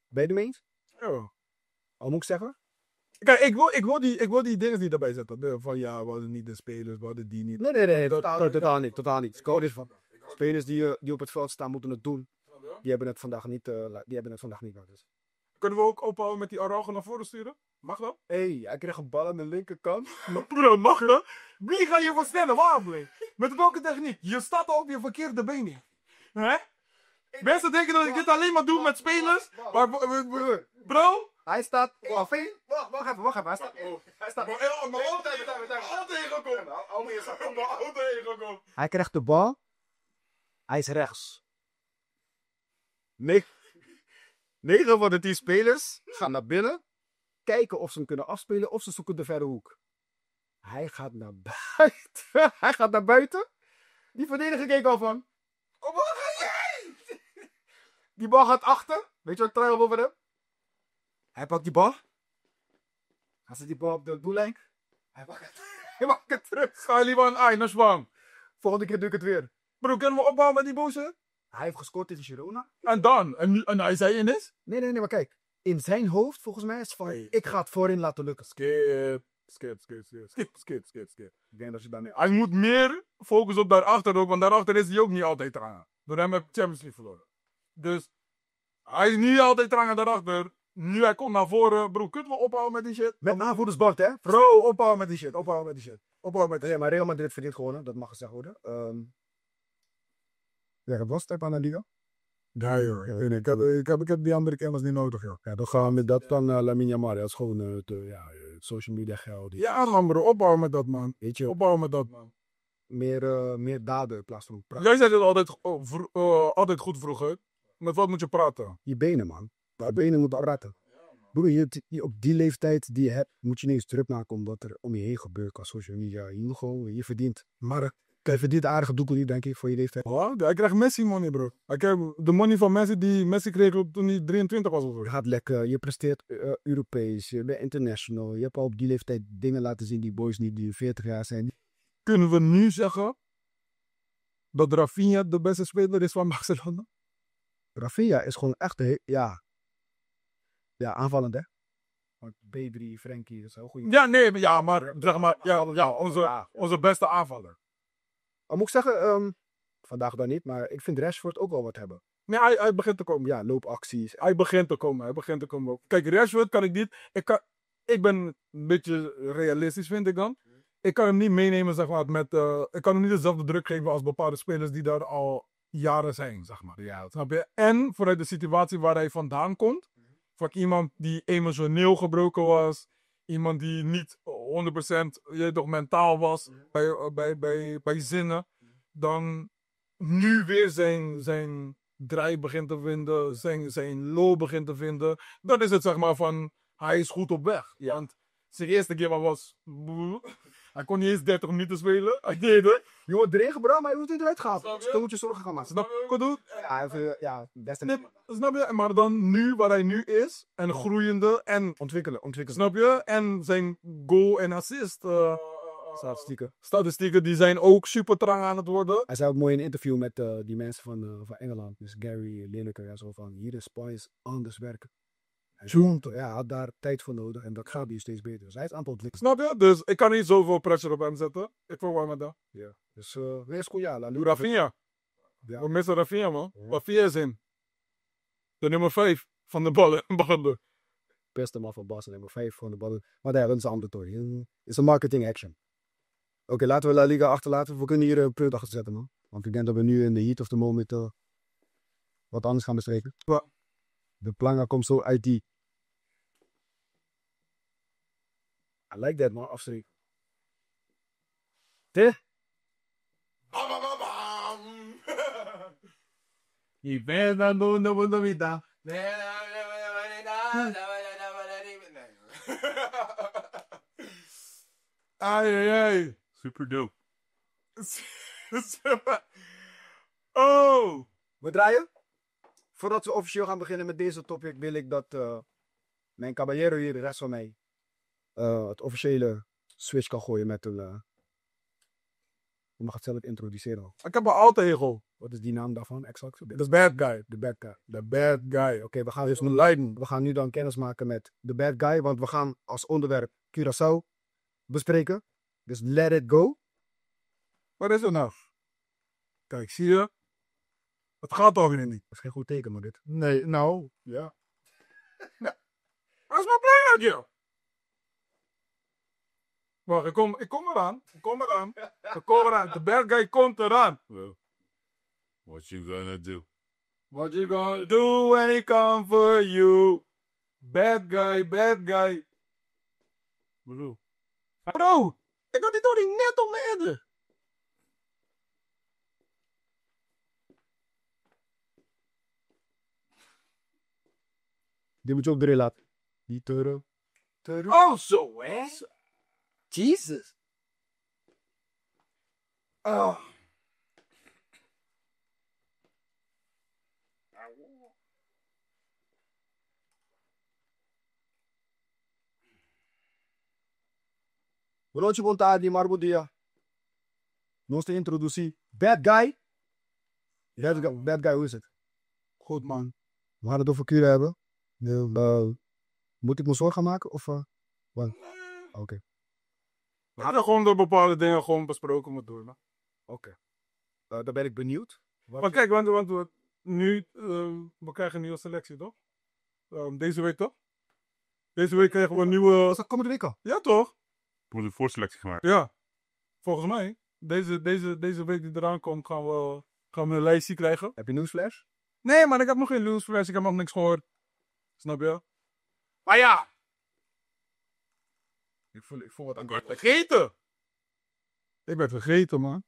Ben je het mee eens? Ja. Al moet ik zeggen? Kijk, ik wil die dingen niet erbij zetten. Van ja, we hadden niet de spelers, we hadden die niet. Nee, totaal niet. Scores van. Spelers die op het veld staan moeten het doen. Die hebben het vandaag niet. Dus. Kunnen we ook ophouden met die Araujo naar voren sturen? Mag dat? Hij kreeg een bal aan de linkerkant. Bro, mag dat? Wie ga je versnellen? Waarom? Met welke techniek? Je staat al op je verkeerde benen. Hè? Mensen denken dat ik dit alleen maar doe met spelers. Maar bro? Hij staat. Wacht even. Hij staat. Hij krijgt de bal. Hij is rechts. 9 van de 10 spelers gaan naar binnen. Kijken of ze hem kunnen afspelen of ze zoeken de verre hoek. Hij gaat naar buiten. Die verdediger keek al van. Oh, waar ga jij? Die bal gaat achter. Weet je wat ik trouw over heb? Hij pakt die bal. Hij zet die bal op de doellijn. Hij maakt het terug. Ga je liever een ei naar Zwang. Volgende keer doe ik het weer. Bro, kunnen we opbouwen met die boze? Hij heeft gescoord tegen Girona. En dan? En hij zei in is? Nee, maar kijk. In zijn hoofd, volgens mij, is van, ik ga het voorin laten lukken. Skip. Ik denk dat je daarmee... Hij moet meer focussen op daarachter ook, want daarachter is hij ook niet altijd trangen. Door hem heb ik Champions League verloren. Dus, hij is niet altijd trangen daarachter. Nu hij komt naar voren. Bro, kunnen we ophouden met die shit? Met aanvoerdersbord, hè? Bro, ophouden met die shit. Nee, maar Real Madrid verdient gewonnen. Dat mag gezegd worden. Ja, was het aan de Liga? Ja, joh. Ik heb die andere kennis niet nodig, joh. Ja, dan gaan we met dat dan Lamine Yamal. Dat is gewoon het social media geld. Ja, man, bro. Opbouwen met dat, man. Weet je, Opbouwen met dat, man. meer daden in plaats van praten. Jij zei het altijd goed vroeger. Met wat moet je praten? Je benen, man. Je benen moeten praten. Broer, je op die leeftijd die je hebt, moet je niet eens druk maken om wat er om je heen gebeurt qua social media. Je moet gewoon, je verdient. Maar je verdient aardige doekoe, denk ik, voor je leeftijd. Wat? Hij krijgt Messi money, bro. Hij krijgt de money van Messi die Messi kreeg toen hij 23 was. Je gaat lekker, je presteert Europees, je bent international. Je hebt al op die leeftijd dingen laten zien die boys niet, die 40 jaar zijn. Kunnen we nu zeggen dat Rafinha de beste speler is van Barcelona? Rafinha is gewoon echt, aanvallend, hè? Want B3, Frenkie, dat is heel goed. Ja, nee, maar zeg maar, onze beste aanvaller. Moet ik zeggen, vandaag dan niet, maar ik vind Rashford ook wel wat hebben. Nee, hij begint te komen. Ja, loopacties. Hij begint te komen. Kijk, Rashford kan ik niet. Ik ben een beetje realistisch, vind ik dan. Ik kan hem niet meenemen, zeg maar, ik kan hem niet dezelfde druk geven als bepaalde spelers die daar al jaren zijn, zeg maar. Ja, snap je? En vanuit de situatie waar hij vandaan komt, van iemand die emotioneel gebroken was, iemand die niet 100% je toch mentaal was bij zinnen, dan nu weer zijn draai begint te vinden, zijn low begint te vinden, dan is het zeg maar van, hij is goed op weg. Ja. Want zijn eerste keer was, hij kon niet eens 30 minuten spelen, hij deed het. Je wordt erin gebracht, maar je wordt niet eruit gehaald. Dus dan moet je zorgen gaan maken. Snap je wat ik bedoel? Ja, best een... Nee, snap je? Maar dan nu, waar hij nu is, en groeiende, en Ontwikkelen. snap je? En zijn goal en assist Statistieken. die zijn ook super trang aan het worden. Hij zei ook mooi in een interview met die mensen van Engeland. Dus Gary Lineker en zo van, hier in Spanje is anders werken. Hij had daar tijd voor nodig en dat gaat hij steeds beter. Dus hij is aan het ontwikkelen. Snap je? Dus ik kan niet zoveel pressure op hem zetten. Ik verwacht me dat. Ja. Dus wees goed, ja. Doe Rafinha. Ja. We missen Rafinha, man. Ja. Rafinha is in. De nummer 5 van de ballen. Beste man van Barca, nummer 5 van de ballen. Maar ja, dat is een andere story. Het is een marketing action. Oké, laten we La Liga achterlaten. We kunnen hier een punt achter zetten, man. Want ik denk dat we nu in de heat of the moment wat anders gaan bespreken. Ja. De planga komt zo uit die... I like that, man. Afstreek. Je bent aan doen, dat we daar. Ai. Super dope. Oh! We draaien. Voordat we officieel gaan beginnen met deze topic, wil ik dat mijn caballero hier rechts van mij het officiële switch kan gooien met een... Je mag het zelf introduceren. Ik heb een alter ego. Wat is die naam daarvan exact? Dat is bad guy. De bad guy. The bad guy. Oké, we gaan dus Leiden. we gaan nu dan kennis maken met de bad guy, want we gaan als onderwerp Curaçao bespreken. Dus let it go. Wat is er nou? Kijk, zie je? Het gaat toch weer niet. Dat is geen goed teken, maar dit. Nee, nou, ja. Wat is mijn plannetje? Wacht, ik kom eraan. De bad guy komt eraan. Well, what you gonna do? What you gonna do when he come for you? Bad guy. Bedoel. Bro, ik had die Tony net op mijn ende. Die moet je op de rail laten. Die Turo. Oh, zo hè? Jesus. Oh. Veloce vontade, Marbo Dia. Nog te introductie. Bad guy. Bad guy, hoe is het? Goed man. We gaan het over Cura hebben. Moet ik me zorgen maken? Of, Oké. We hadden gewoon door bepaalde dingen gewoon besproken moeten worden. Dan ben ik benieuwd. Maar kijk, want nu, we krijgen een nieuwe selectie toch? Deze week toch? Deze week krijgen we een nieuwe... Was dat komende week al? Ja toch? Er wordt een voorselectie gemaakt. Ja. Volgens mij. Deze week die eraan komt gaan we een lijstje krijgen. Heb je nieuwsflash? Nee man, ik heb nog geen nieuwsflash. Ik heb nog niks gehoord. Snap je? Maar ja. Ik voel wat aan het vergeten. Ik ben vergeten man.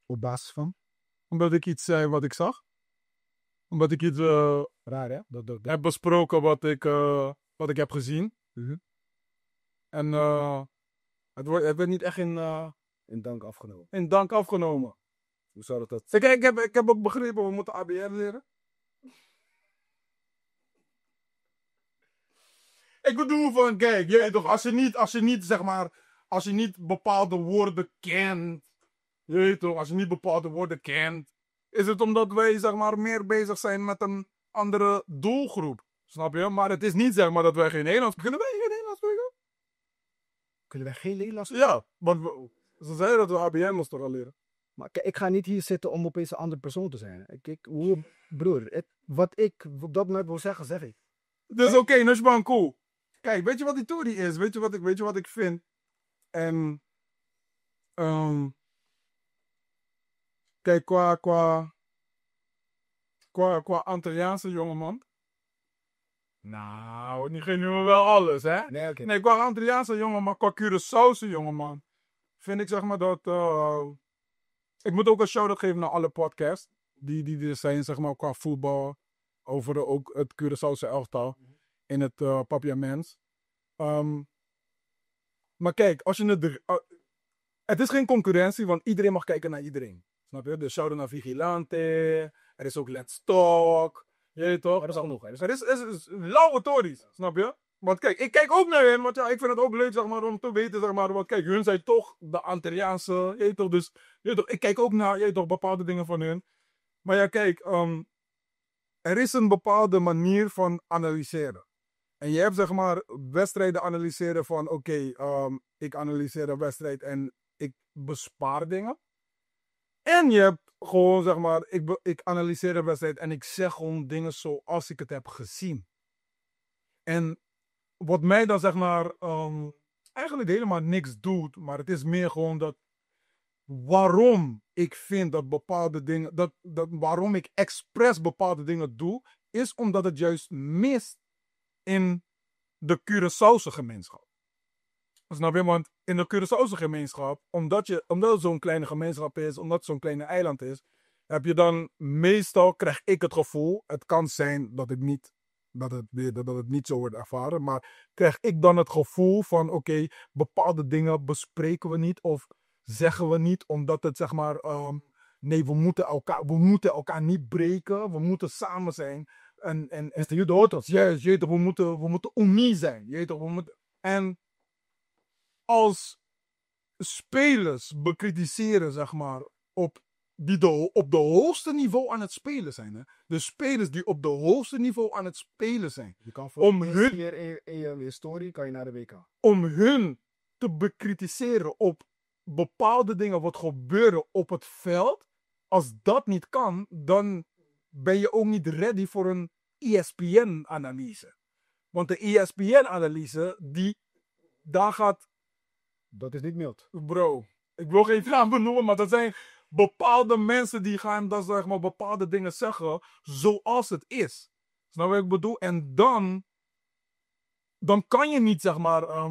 Op basis van? Omdat ik iets zei wat ik zag. Omdat ik iets Raar, hè? heb besproken wat ik heb gezien. Mhm. En het werd niet echt In dank afgenomen. in dank afgenomen. Hoe zou dat? Ik heb ook begrepen, we moeten ABR leren. Ik bedoel van, kijk, je weet toch, als je niet bepaalde woorden kent, je weet toch, als je niet bepaalde woorden kent, is het omdat wij, zeg maar, meer bezig zijn met een andere doelgroep. Snap je? Maar het is niet, zeg maar, dat wij geen Nederlands... Kunnen wij geen Nederlands spreken? Kunnen wij geen Nederlands? Ja, want ze zeiden dat we ABN moesten gaan leren. Maar kijk, ik ga niet hier zitten om opeens een andere persoon te zijn. Broer, wat ik op dat moment wil zeggen, zeg ik. Dus oké, Nushban, cool. Kijk, weet je wat die Tory is? Weet je wat ik vind? En kijk, qua Antilliaanse jongeman. Nou, die geven we wel alles, hè? Nee, oké. Nee, qua Antilliaanse jongeman, qua Curaçaose jongeman, vind ik zeg maar dat... ik moet ook een shout-out geven naar alle podcasts die er zijn, zeg maar, qua voetbal. Over ook het Curaçaose elftal in het Papiaments. Maar kijk, als je het is geen concurrentie, want iedereen mag kijken naar iedereen. Snap je? Dus shout-out naar Vigilante. Er is ook Let's Talk. Je weet toch? Er is ook nog. Er is lauwe tories, snap je? Want kijk, ik kijk ook naar hen, want ja, ik vind het ook leuk, zeg maar, om te weten, zeg maar, want kijk, hun zijn toch de Antilliaanse, je weet toch, dus, je weet toch, ik kijk ook naar, je weet toch, bepaalde dingen van hun. Maar ja, kijk, er is een bepaalde manier van analyseren. En je hebt zeg maar wedstrijden analyseren van oké, ik analyseer een wedstrijd en ik bespaar dingen. En je hebt gewoon zeg maar, ik analyseer een wedstrijd en ik zeg gewoon dingen zoals ik het heb gezien. En wat mij dan zeg maar eigenlijk helemaal niks doet, maar het is meer gewoon dat waarom ik vind dat bepaalde dingen, waarom ik expres bepaalde dingen doe, is omdat het juist mist in de Curaçaose gemeenschap. Snap je? Want in de Curaçaose gemeenschap, omdat het zo'n kleine gemeenschap is, omdat het zo'n kleine eiland is, heb je dan meestal, krijg ik het gevoel, het kan zijn dat het niet zo wordt ervaren, maar krijg ik dan het gevoel van oké, bepaalde dingen bespreken we niet of zeggen we niet, omdat het zeg maar, nee, we moeten elkaar niet breken, we moeten samen zijn. En je hoort dat, juist, we moeten unie zijn. En als spelers bekritiseren, zeg maar, op de hoogste niveau aan het spelen zijn. Hè? De spelers die op de hoogste niveau aan het spelen zijn. Je kan voor de eerste keer in je historie kan je naar de WK. Om hun te bekritiseren op bepaalde dingen wat gebeuren op het veld. Als dat niet kan, dan ben je ook niet ready voor een ESPN-analyse. Want de ESPN-analyse, daar gaat... Dat is niet mild. Bro, ik wil geen naam benoemen, maar dat zijn bepaalde mensen die gaan dan zeg maar bepaalde dingen zeggen zoals het is. Snap je wat ik bedoel? En dan kan je niet zeg maar,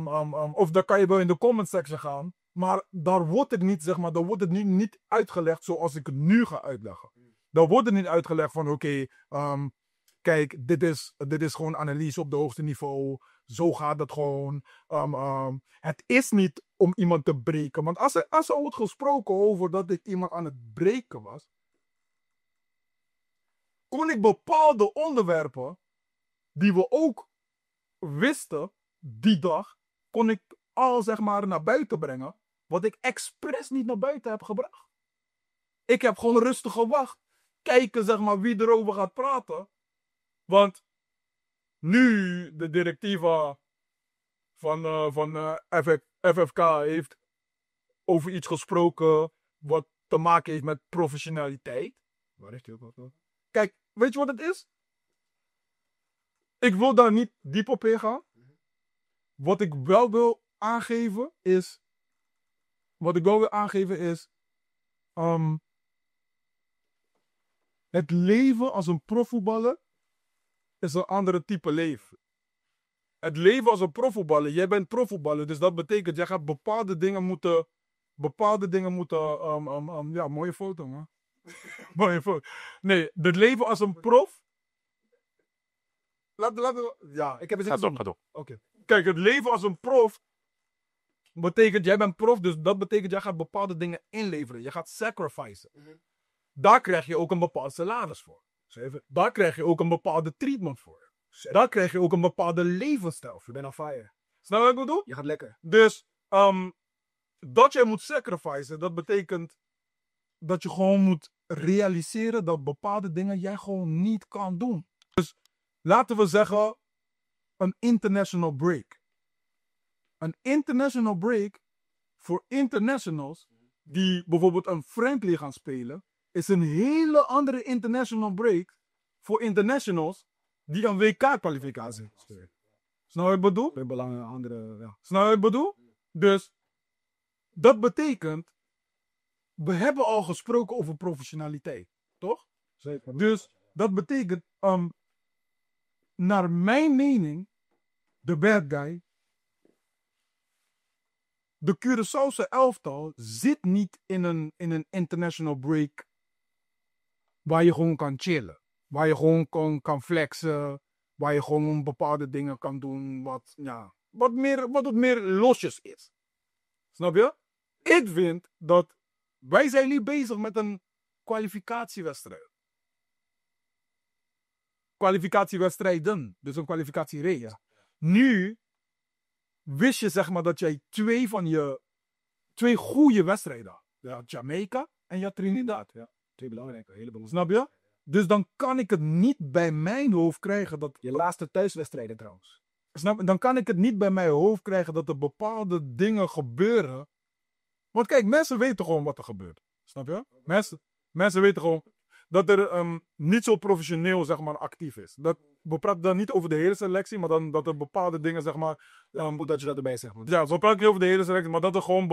of dan kan je wel in de comment section gaan, maar daar wordt het niet zeg maar, dan wordt het niet uitgelegd zoals ik het nu ga uitleggen. Dan wordt het niet uitgelegd van oké, kijk, dit is gewoon analyse op de hoogste niveau. Zo gaat het gewoon. Het is niet om iemand te breken. Want als er wordt gesproken over dat ik iemand aan het breken was, kon ik bepaalde onderwerpen die we ook wisten die dag, kon ik al zeg maar naar buiten brengen. Wat ik expres niet naar buiten heb gebracht. Ik heb gewoon rustig gewacht. Kijken zeg maar wie erover gaat praten. Want nu de directiva van FFK heeft over iets gesproken wat te maken heeft met professionaliteit. Waar heeft hij ook wat? Kijk, weet je wat het is? Ik wil daar niet diep op ingaan. Wat ik wel wil aangeven is... het leven als een profvoetballer is een andere type leven. Het leven als een profvoetballer, jij bent profvoetballer, dus dat betekent, jij gaat bepaalde dingen moeten, ja, mooie foto man. Mooie foto. Nee, het leven als een prof. Ja, ik heb het Ga door. Oké. Kijk, het leven als een prof betekent, jij bent prof, dus dat betekent, jij gaat bepaalde dingen inleveren. Je gaat sacrificen. Daar krijg je ook een bepaald salaris voor. Daar krijg je ook een bepaalde treatment voor. Daar krijg je ook een bepaalde levensstijl voor. Je bent on fire. Snap je wat ik bedoel? Je gaat lekker. Dus dat jij moet sacrificen, dat betekent dat je gewoon moet realiseren dat bepaalde dingen jij gewoon niet kan doen. Dus laten we zeggen een international break. Een international break voor internationals die bijvoorbeeld een friendly gaan spelen, is een hele andere international break voor internationals die een WK-kwalificatie spelen. Snap je wat ik bedoel? Bij belangen andere, ja. Snap je wat ik bedoel? Dus dat betekent, we hebben al gesproken over professionaliteit, toch? Zeker. Dus dat betekent, naar mijn mening, de bad guy, de Curaçaose elftal zit niet in een international break waar je gewoon kan chillen. Waar je gewoon kan flexen. Waar je gewoon bepaalde dingen kan doen wat meer losjes is. Snap je? Ik vind dat wij zijn nu bezig met een kwalificatiewedstrijd. Kwalificatiewedstrijden. Dus een kwalificatiereeks. Ja. Nu wist je zeg maar dat jij twee goede wedstrijden had. Je had Jamaica en je had Trinidad. Ja. Twee belangrijke, hele belangrijke. Snap je? Dus dan kan ik het niet bij mijn hoofd krijgen dat... Je laatste thuiswedstrijden trouwens. Snap je? Dan kan ik het niet bij mijn hoofd krijgen dat er bepaalde dingen gebeuren. Want kijk, mensen weten gewoon wat er gebeurt. Snap je? Mensen weten gewoon dat er niet zo professioneel, zeg maar, actief is. We praten dan niet over de hele selectie, maar dan dat er bepaalde dingen, zeg maar... Goed dat je dat erbij zegt. Man. Ja, we praten niet over de hele selectie, maar dat er gewoon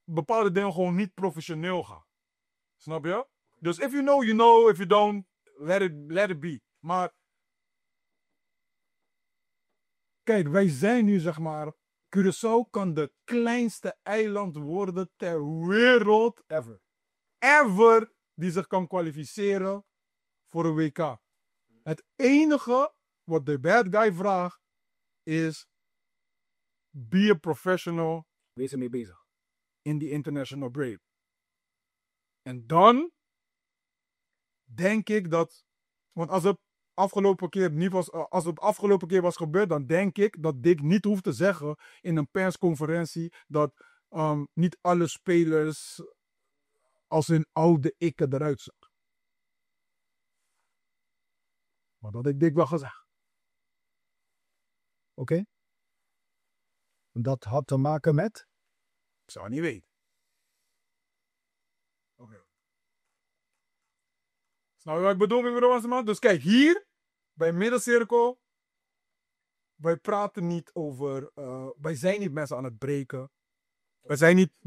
bepaalde dingen gewoon niet professioneel gaan. Snap je? Dus if you know, you know. If you don't, let it be. Maar... Kijk, wij zijn nu, zeg maar... Curaçao kan de kleinste eiland worden ter wereld... Ever die zich kan kwalificeren voor een WK. Het enige wat de bad guy vraagt is... Be a professional. Wees ermee bezig. In die international break. En dan... Denk ik dat... Want als het afgelopen keer niet was... Als het afgelopen keer was gebeurd... Dan denk ik dat Dick niet hoeft te zeggen... In een persconferentie... Dat niet alle spelers... Als hun oude ikke eruit zag. Maar dat had ik Dick wel gezegd. Oké. Dat had te maken met... Ik zou het niet weten. Oké. Snap je wat ik bedoel, man? Dus kijk, hier, bij Middencirkel, wij praten niet over, wij zijn niet mensen aan het breken. We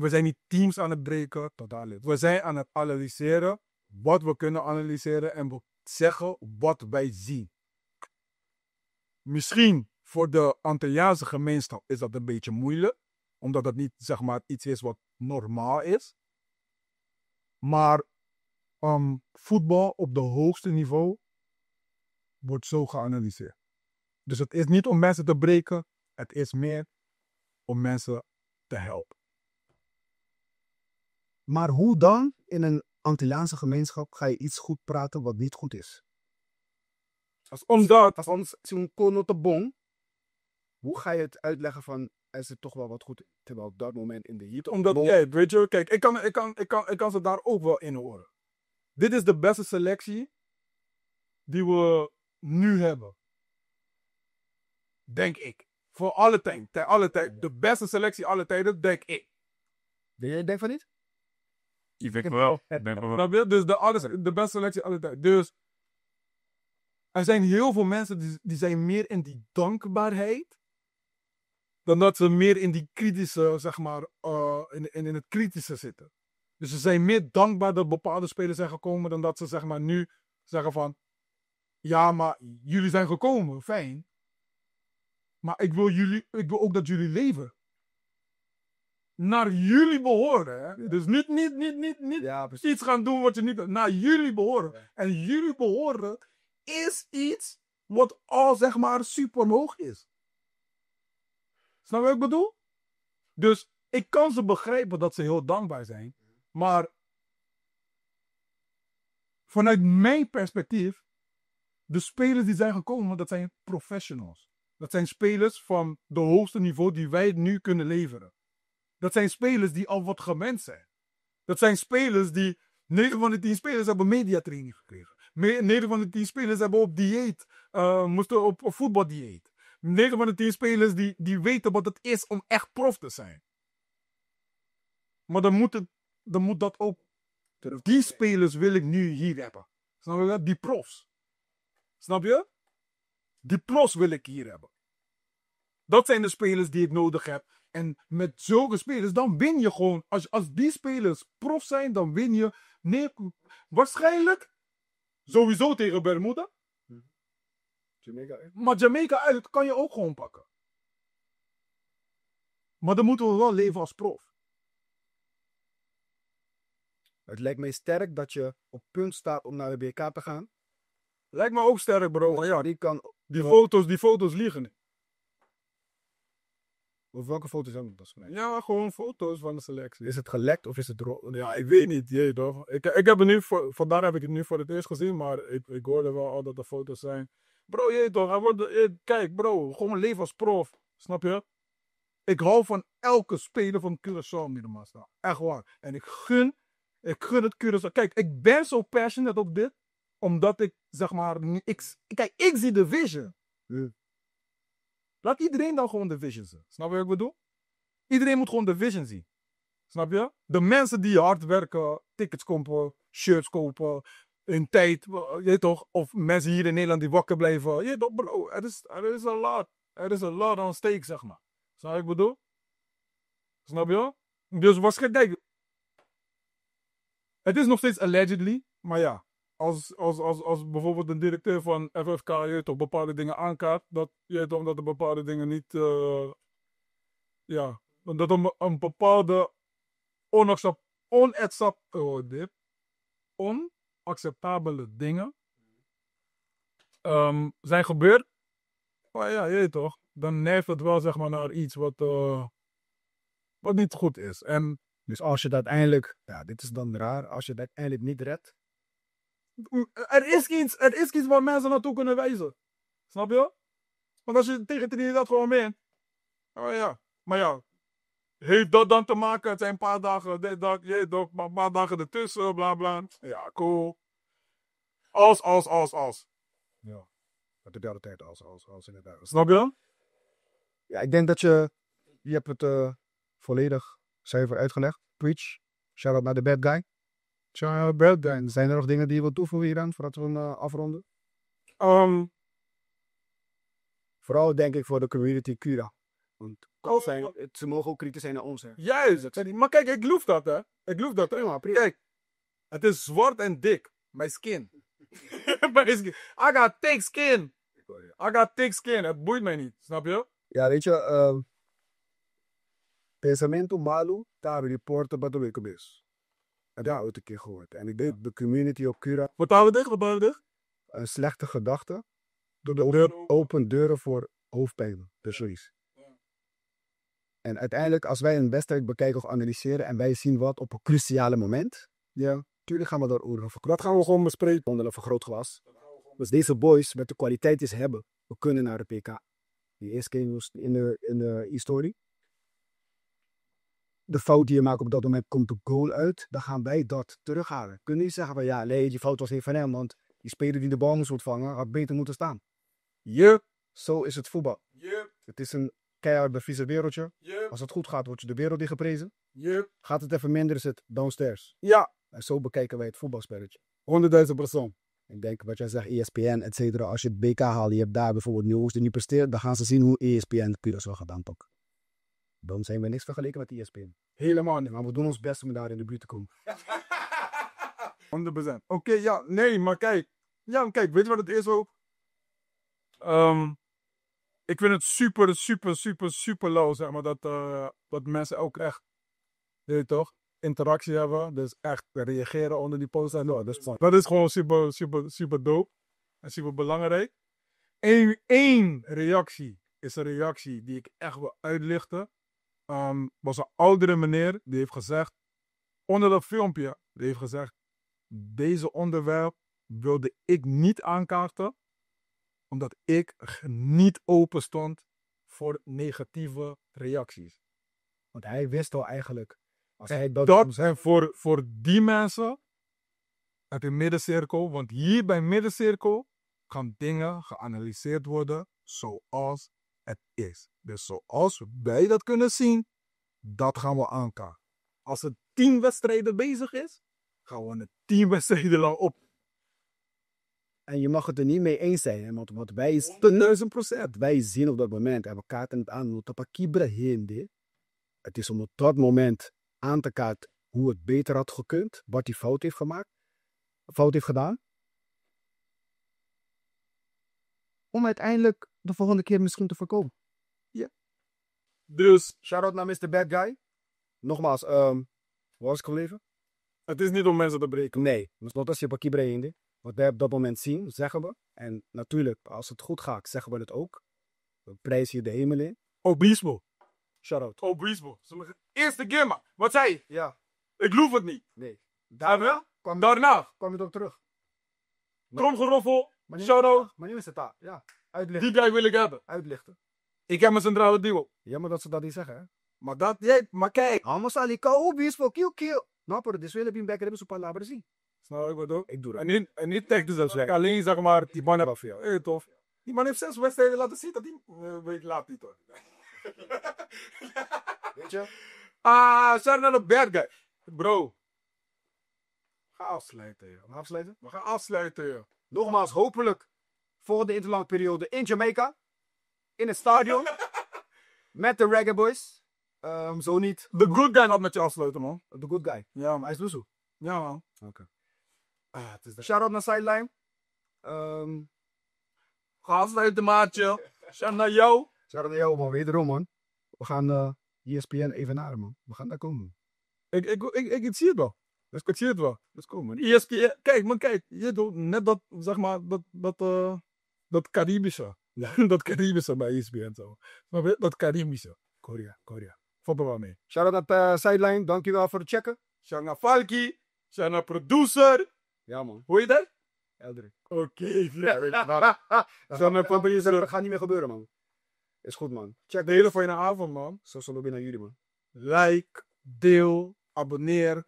zijn niet teams aan het breken, totaal niet. We zijn aan het analyseren wat we kunnen analyseren en we zeggen wat wij zien. Misschien voor de Antilliaanse gemeenschap is dat een beetje moeilijk, omdat dat niet, zeg maar, iets is wat normaal is. Maar voetbal op de hoogste niveau wordt zo geanalyseerd. Dus het is niet om mensen te breken, het is meer om mensen te helpen. Maar hoe dan in een Antilliaanse gemeenschap ga je iets goed praten wat niet goed is? Omdat... Als ons zo'n kono te bon, hoe ga je het uitleggen van er is toch wel wat goed, terwijl op dat moment in de heat... Omdat, weet je, kijk, ik kan ze daar ook wel in horen. Dit is de beste selectie die we nu hebben. Denk ik. Voor alle tijd. De beste selectie alle tijden, denk ik. Je denkt van niet? Ik denk wel. Dus de beste selectie alle tijden. Dus er zijn heel veel mensen die zijn meer in die dankbaarheid dan dat ze meer in die kritische, zeg maar, in het kritische zitten. Dus ze zijn meer dankbaar dat bepaalde spelers zijn gekomen dan dat ze, zeg maar, nu zeggen van ja, maar jullie zijn gekomen, fijn. Maar ik wil ook dat jullie leven. Naar jullie behoren. Hè? Dus niet Ja, iets gaan doen wat je niet... Naar jullie behoren. Ja. En jullie behoren is iets wat al, zeg maar, super hoog is. Snap je wat ik bedoel? Dus ik kan ze begrijpen dat ze heel dankbaar zijn. Maar vanuit mijn perspectief, de spelers die zijn gekomen, dat zijn professionals. Dat zijn spelers van de hoogste niveau die wij nu kunnen leveren. Dat zijn spelers die al wat gewend zijn. Dat zijn spelers die... 9 van de 10 spelers hebben mediatraining gekregen. 9 van de 10 spelers hebben op dieet. Moesten op voetbaldieet. 9 van de 10 spelers die weten wat het is om echt prof te zijn. Maar dan moet dat ook... Die spelers wil ik nu hier hebben. Snap je dat? Die profs. Snap je? Die profs wil ik hier hebben. Dat zijn de spelers die ik nodig heb. En met zulke spelers, dan win je gewoon. Als die spelers prof zijn, dan win je. Nee, waarschijnlijk sowieso tegen Bermuda. Maar Jamaica uit kan je ook gewoon pakken. Maar dan moeten we wel leven als prof. Het lijkt mij sterk dat je op punt staat om naar de BK te gaan. Lijkt me ook sterk, bro. Maar ja, die foto's liegen. Of welke foto's hebben we dat van? Ja, gewoon foto's van de selectie. Is het gelekt of is het Ja, ik weet niet. Toch? Ik heb het nu vandaar heb ik het nu voor het eerst gezien, maar ik hoorde wel al dat de foto's zijn. Bro, toch? Kijk, bro, gewoon leven als prof. Snap je? Ik hou van elke speler van Curaçao minimaal staan. Echt waar. En ik gun het Curaçao. Kijk, ik ben zo passionate op dit, omdat ik, zeg maar, ik zie de vision. Laat iedereen dan gewoon de vision zien. Snap je wat ik bedoel? Iedereen moet gewoon de vision zien. Snap je? De mensen die hard werken, tickets kopen, shirts kopen, in tijd, je weet toch? Of mensen hier in Nederland die wakker blijven. Je weet toch, bro, er is a lot. Er is a lot on stake, zeg maar. Snap je wat ik bedoel? Snap je? Dus waarschijnlijk, het is nog steeds allegedly, maar ja. Als bijvoorbeeld een directeur van FFK je toch bepaalde dingen aankaart, dat je toch omdat er bepaalde dingen niet, ja, dat een bepaalde onacceptabele dingen zijn gebeurd. Maar ja, je weet toch, dan neigt het wel zeg maar naar iets wat niet goed is. En Dus als je het uiteindelijk, ja, dit is dan raar, als je het uiteindelijk niet redt. er is iets waar mensen naartoe kunnen wijzen. Snap je? Want als je tegen Trinidad gewoon bent. Oh ja. Maar ja. Heeft dat dan te maken? Het zijn een paar dagen. Een paar dagen ertussen. Bla bla. Ja, cool. Als. Ja. Dat heb je altijd als inderdaad. Snap je? Ja, ik denk dat je hebt het volledig zuiver uitgelegd. Preach. Shout-out naar de bad guy. Tja, bad guy. En zijn er nog dingen die je wilt toevoegen hieraan, voordat we hem afronden? Vooral denk ik voor de community Cura. Want ze mogen ook kritisch zijn naar ons. Hè. Juist. Maar kijk, ik geloof dat, hè. Ik geloof dat, hè. Kijk. Het is zwart en dik. My skin. My skin. I got thick skin. Het boeit mij niet. Snap je? Ja, weet je, pensamento malo, daar reporten bij de weekendis. Heb je ooit een keer gehoord? En ik denk de community op Cura Wat houden we dicht? een slechte gedachte door de open deuren voor hoofdpijn. Dus zoiets. En uiteindelijk, als wij een wedstrijd bekijken of analyseren en wij zien wat op een cruciale moment, ja, tuurlijk gaan we daarover verkroten. Dat gaan we gewoon bespreken onder een vergrootglas. Dus deze boys, met de kwaliteit die ze hebben, we kunnen naar de PK. Die eerste keer in de historie. De fout die je maakt op dat moment komt de goal uit, dan gaan wij dat terughalen. Kun je niet zeggen van ja, nee, die fout was niet van hem, want die speler die de bal moest ontvangen, had beter moeten staan. Yep. Zo is het voetbal. Yep. Het is een keiharde vieze wereldje. Yep. Als het goed gaat, word je de wereld in geprezen. Yep. Gaat het even minder, is het downstairs. Ja. En zo bekijken wij het voetbalspelletje. 100.000%. Ik denk wat jij zegt, ESPN, et cetera. Als je het BK haalt, je hebt daar bijvoorbeeld nieuws die niet presteert, dan gaan ze zien hoe ESPN Curaçao gaat aanpakken. Dan zijn we niks vergeleken met ESPN. Helemaal niet. Maar we doen ons best om daar in de buurt te komen. 100%. Oké, ja, nee, maar kijk. Ja, kijk, weet je wat het is ook? Ik vind het super low, zeg maar, dat mensen ook echt, weet je toch, interactie hebben. Dus echt reageren onder die posts. En dat is gewoon super dope. En super belangrijk. Eén reactie is een reactie die ik echt wil uitlichten. Was een oudere meneer die heeft gezegd, onder dat filmpje, die heeft gezegd, deze onderwerp wilde ik niet aankaarten, omdat ik niet open stond voor negatieve reacties. Want hij wist al eigenlijk. Als hij Dat zijn voor die mensen uit de middencirkel, want hier bij middencirkel gaan dingen geanalyseerd worden zoals het is. Dus zoals wij dat kunnen zien, dat gaan we aankaarten. Als het 10 wedstrijden bezig is, gaan we het 10 wedstrijden lang op. En je mag het er niet mee eens zijn, hè? Want wat wij 1000%. Wij zien op dat moment, en we kaarten het aan, het is om op dat moment aan te kaarten hoe het beter had gekund, wat hij fout heeft gedaan. Om uiteindelijk de volgende keer misschien te voorkomen. Ja. Dus, Shout-out naar Mr. Bad Guy. Nogmaals, hoe was ik gebleven? het is niet om mensen te breken. Nee, dat is je Pakibre Hinde. Wat wij op dat moment zien, zeggen we. En natuurlijk, als het goed gaat, zeggen we het ook. We prijzen je de hemel in. Obispo. Shout-out. Obispo. Eerste keer, man. Wat zei je? Ja, Ik geloof het niet. nee. Daarna? Kwam Daarna. je erop terug. Tromgeroffel. Maar nu- Shout-out. Maar nu is het daar. Ja, uitlichten. Die guy wil ik hebben. Uitlichten. Ik heb mijn centrale duo. Jammer dat ze dat niet zeggen, hè. Maar kijk. Allemaal ali ka obis voor kill. Nou, maar dit willen we hebben ze een paar zien. Snap ik wat ook? Ik doe dat. En niet tech dus dat zeggen. Alleen zeg maar die mannen van veel. Tof. Die man heeft 6 wedstrijden laten zien dat hij... weet laat niet hoor. Weet je? Shout naar de bad guy. Bro. Ga afsluiten, joh. We gaan afsluiten. We gaan afsluiten, joh. Nogmaals, hopelijk voor de interlandperiode in Jamaica. In het stadion. Met de Reggae Boys. Zo niet. The good guy laat met je afsluiten, man. The good guy. Ja, man. Hij is Luzu. Ja, man. Oké. Het is de... Shout-out naar Sideline. Ga afsluiten, maatje. Shout naar jou. Shout-out naar jou, man. Wederom, man. We gaan ESPN even naar, man. We gaan daar komen. Ik zie het wel. Ik zie het wel. Let's go, man. ESPN, kijk, man, kijk. Je doet net dat, zeg maar, dat Caribische. Dat Caribische bij ESPN zo. Maar dat Caribische. Korea. Valt er wel mee. Shout-out naar Sideline. Dankjewel voor het checken. Shout naar Falky. Shout naar producer. Ja, man. Hoe heet dat? Eldrik. Oké. Dat gaat niet meer gebeuren, man. Is goed, man. Check De hele fijne avond, man. Zo zullen we naar jullie, man. Like, deel, abonneer,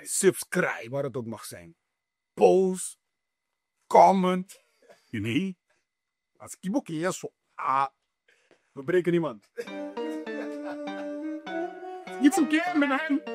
Subscribe. Waar het ook mag zijn. post, comment. Nee. Als kibokie, ja, zo. We breken niemand. Iets een keer met hem.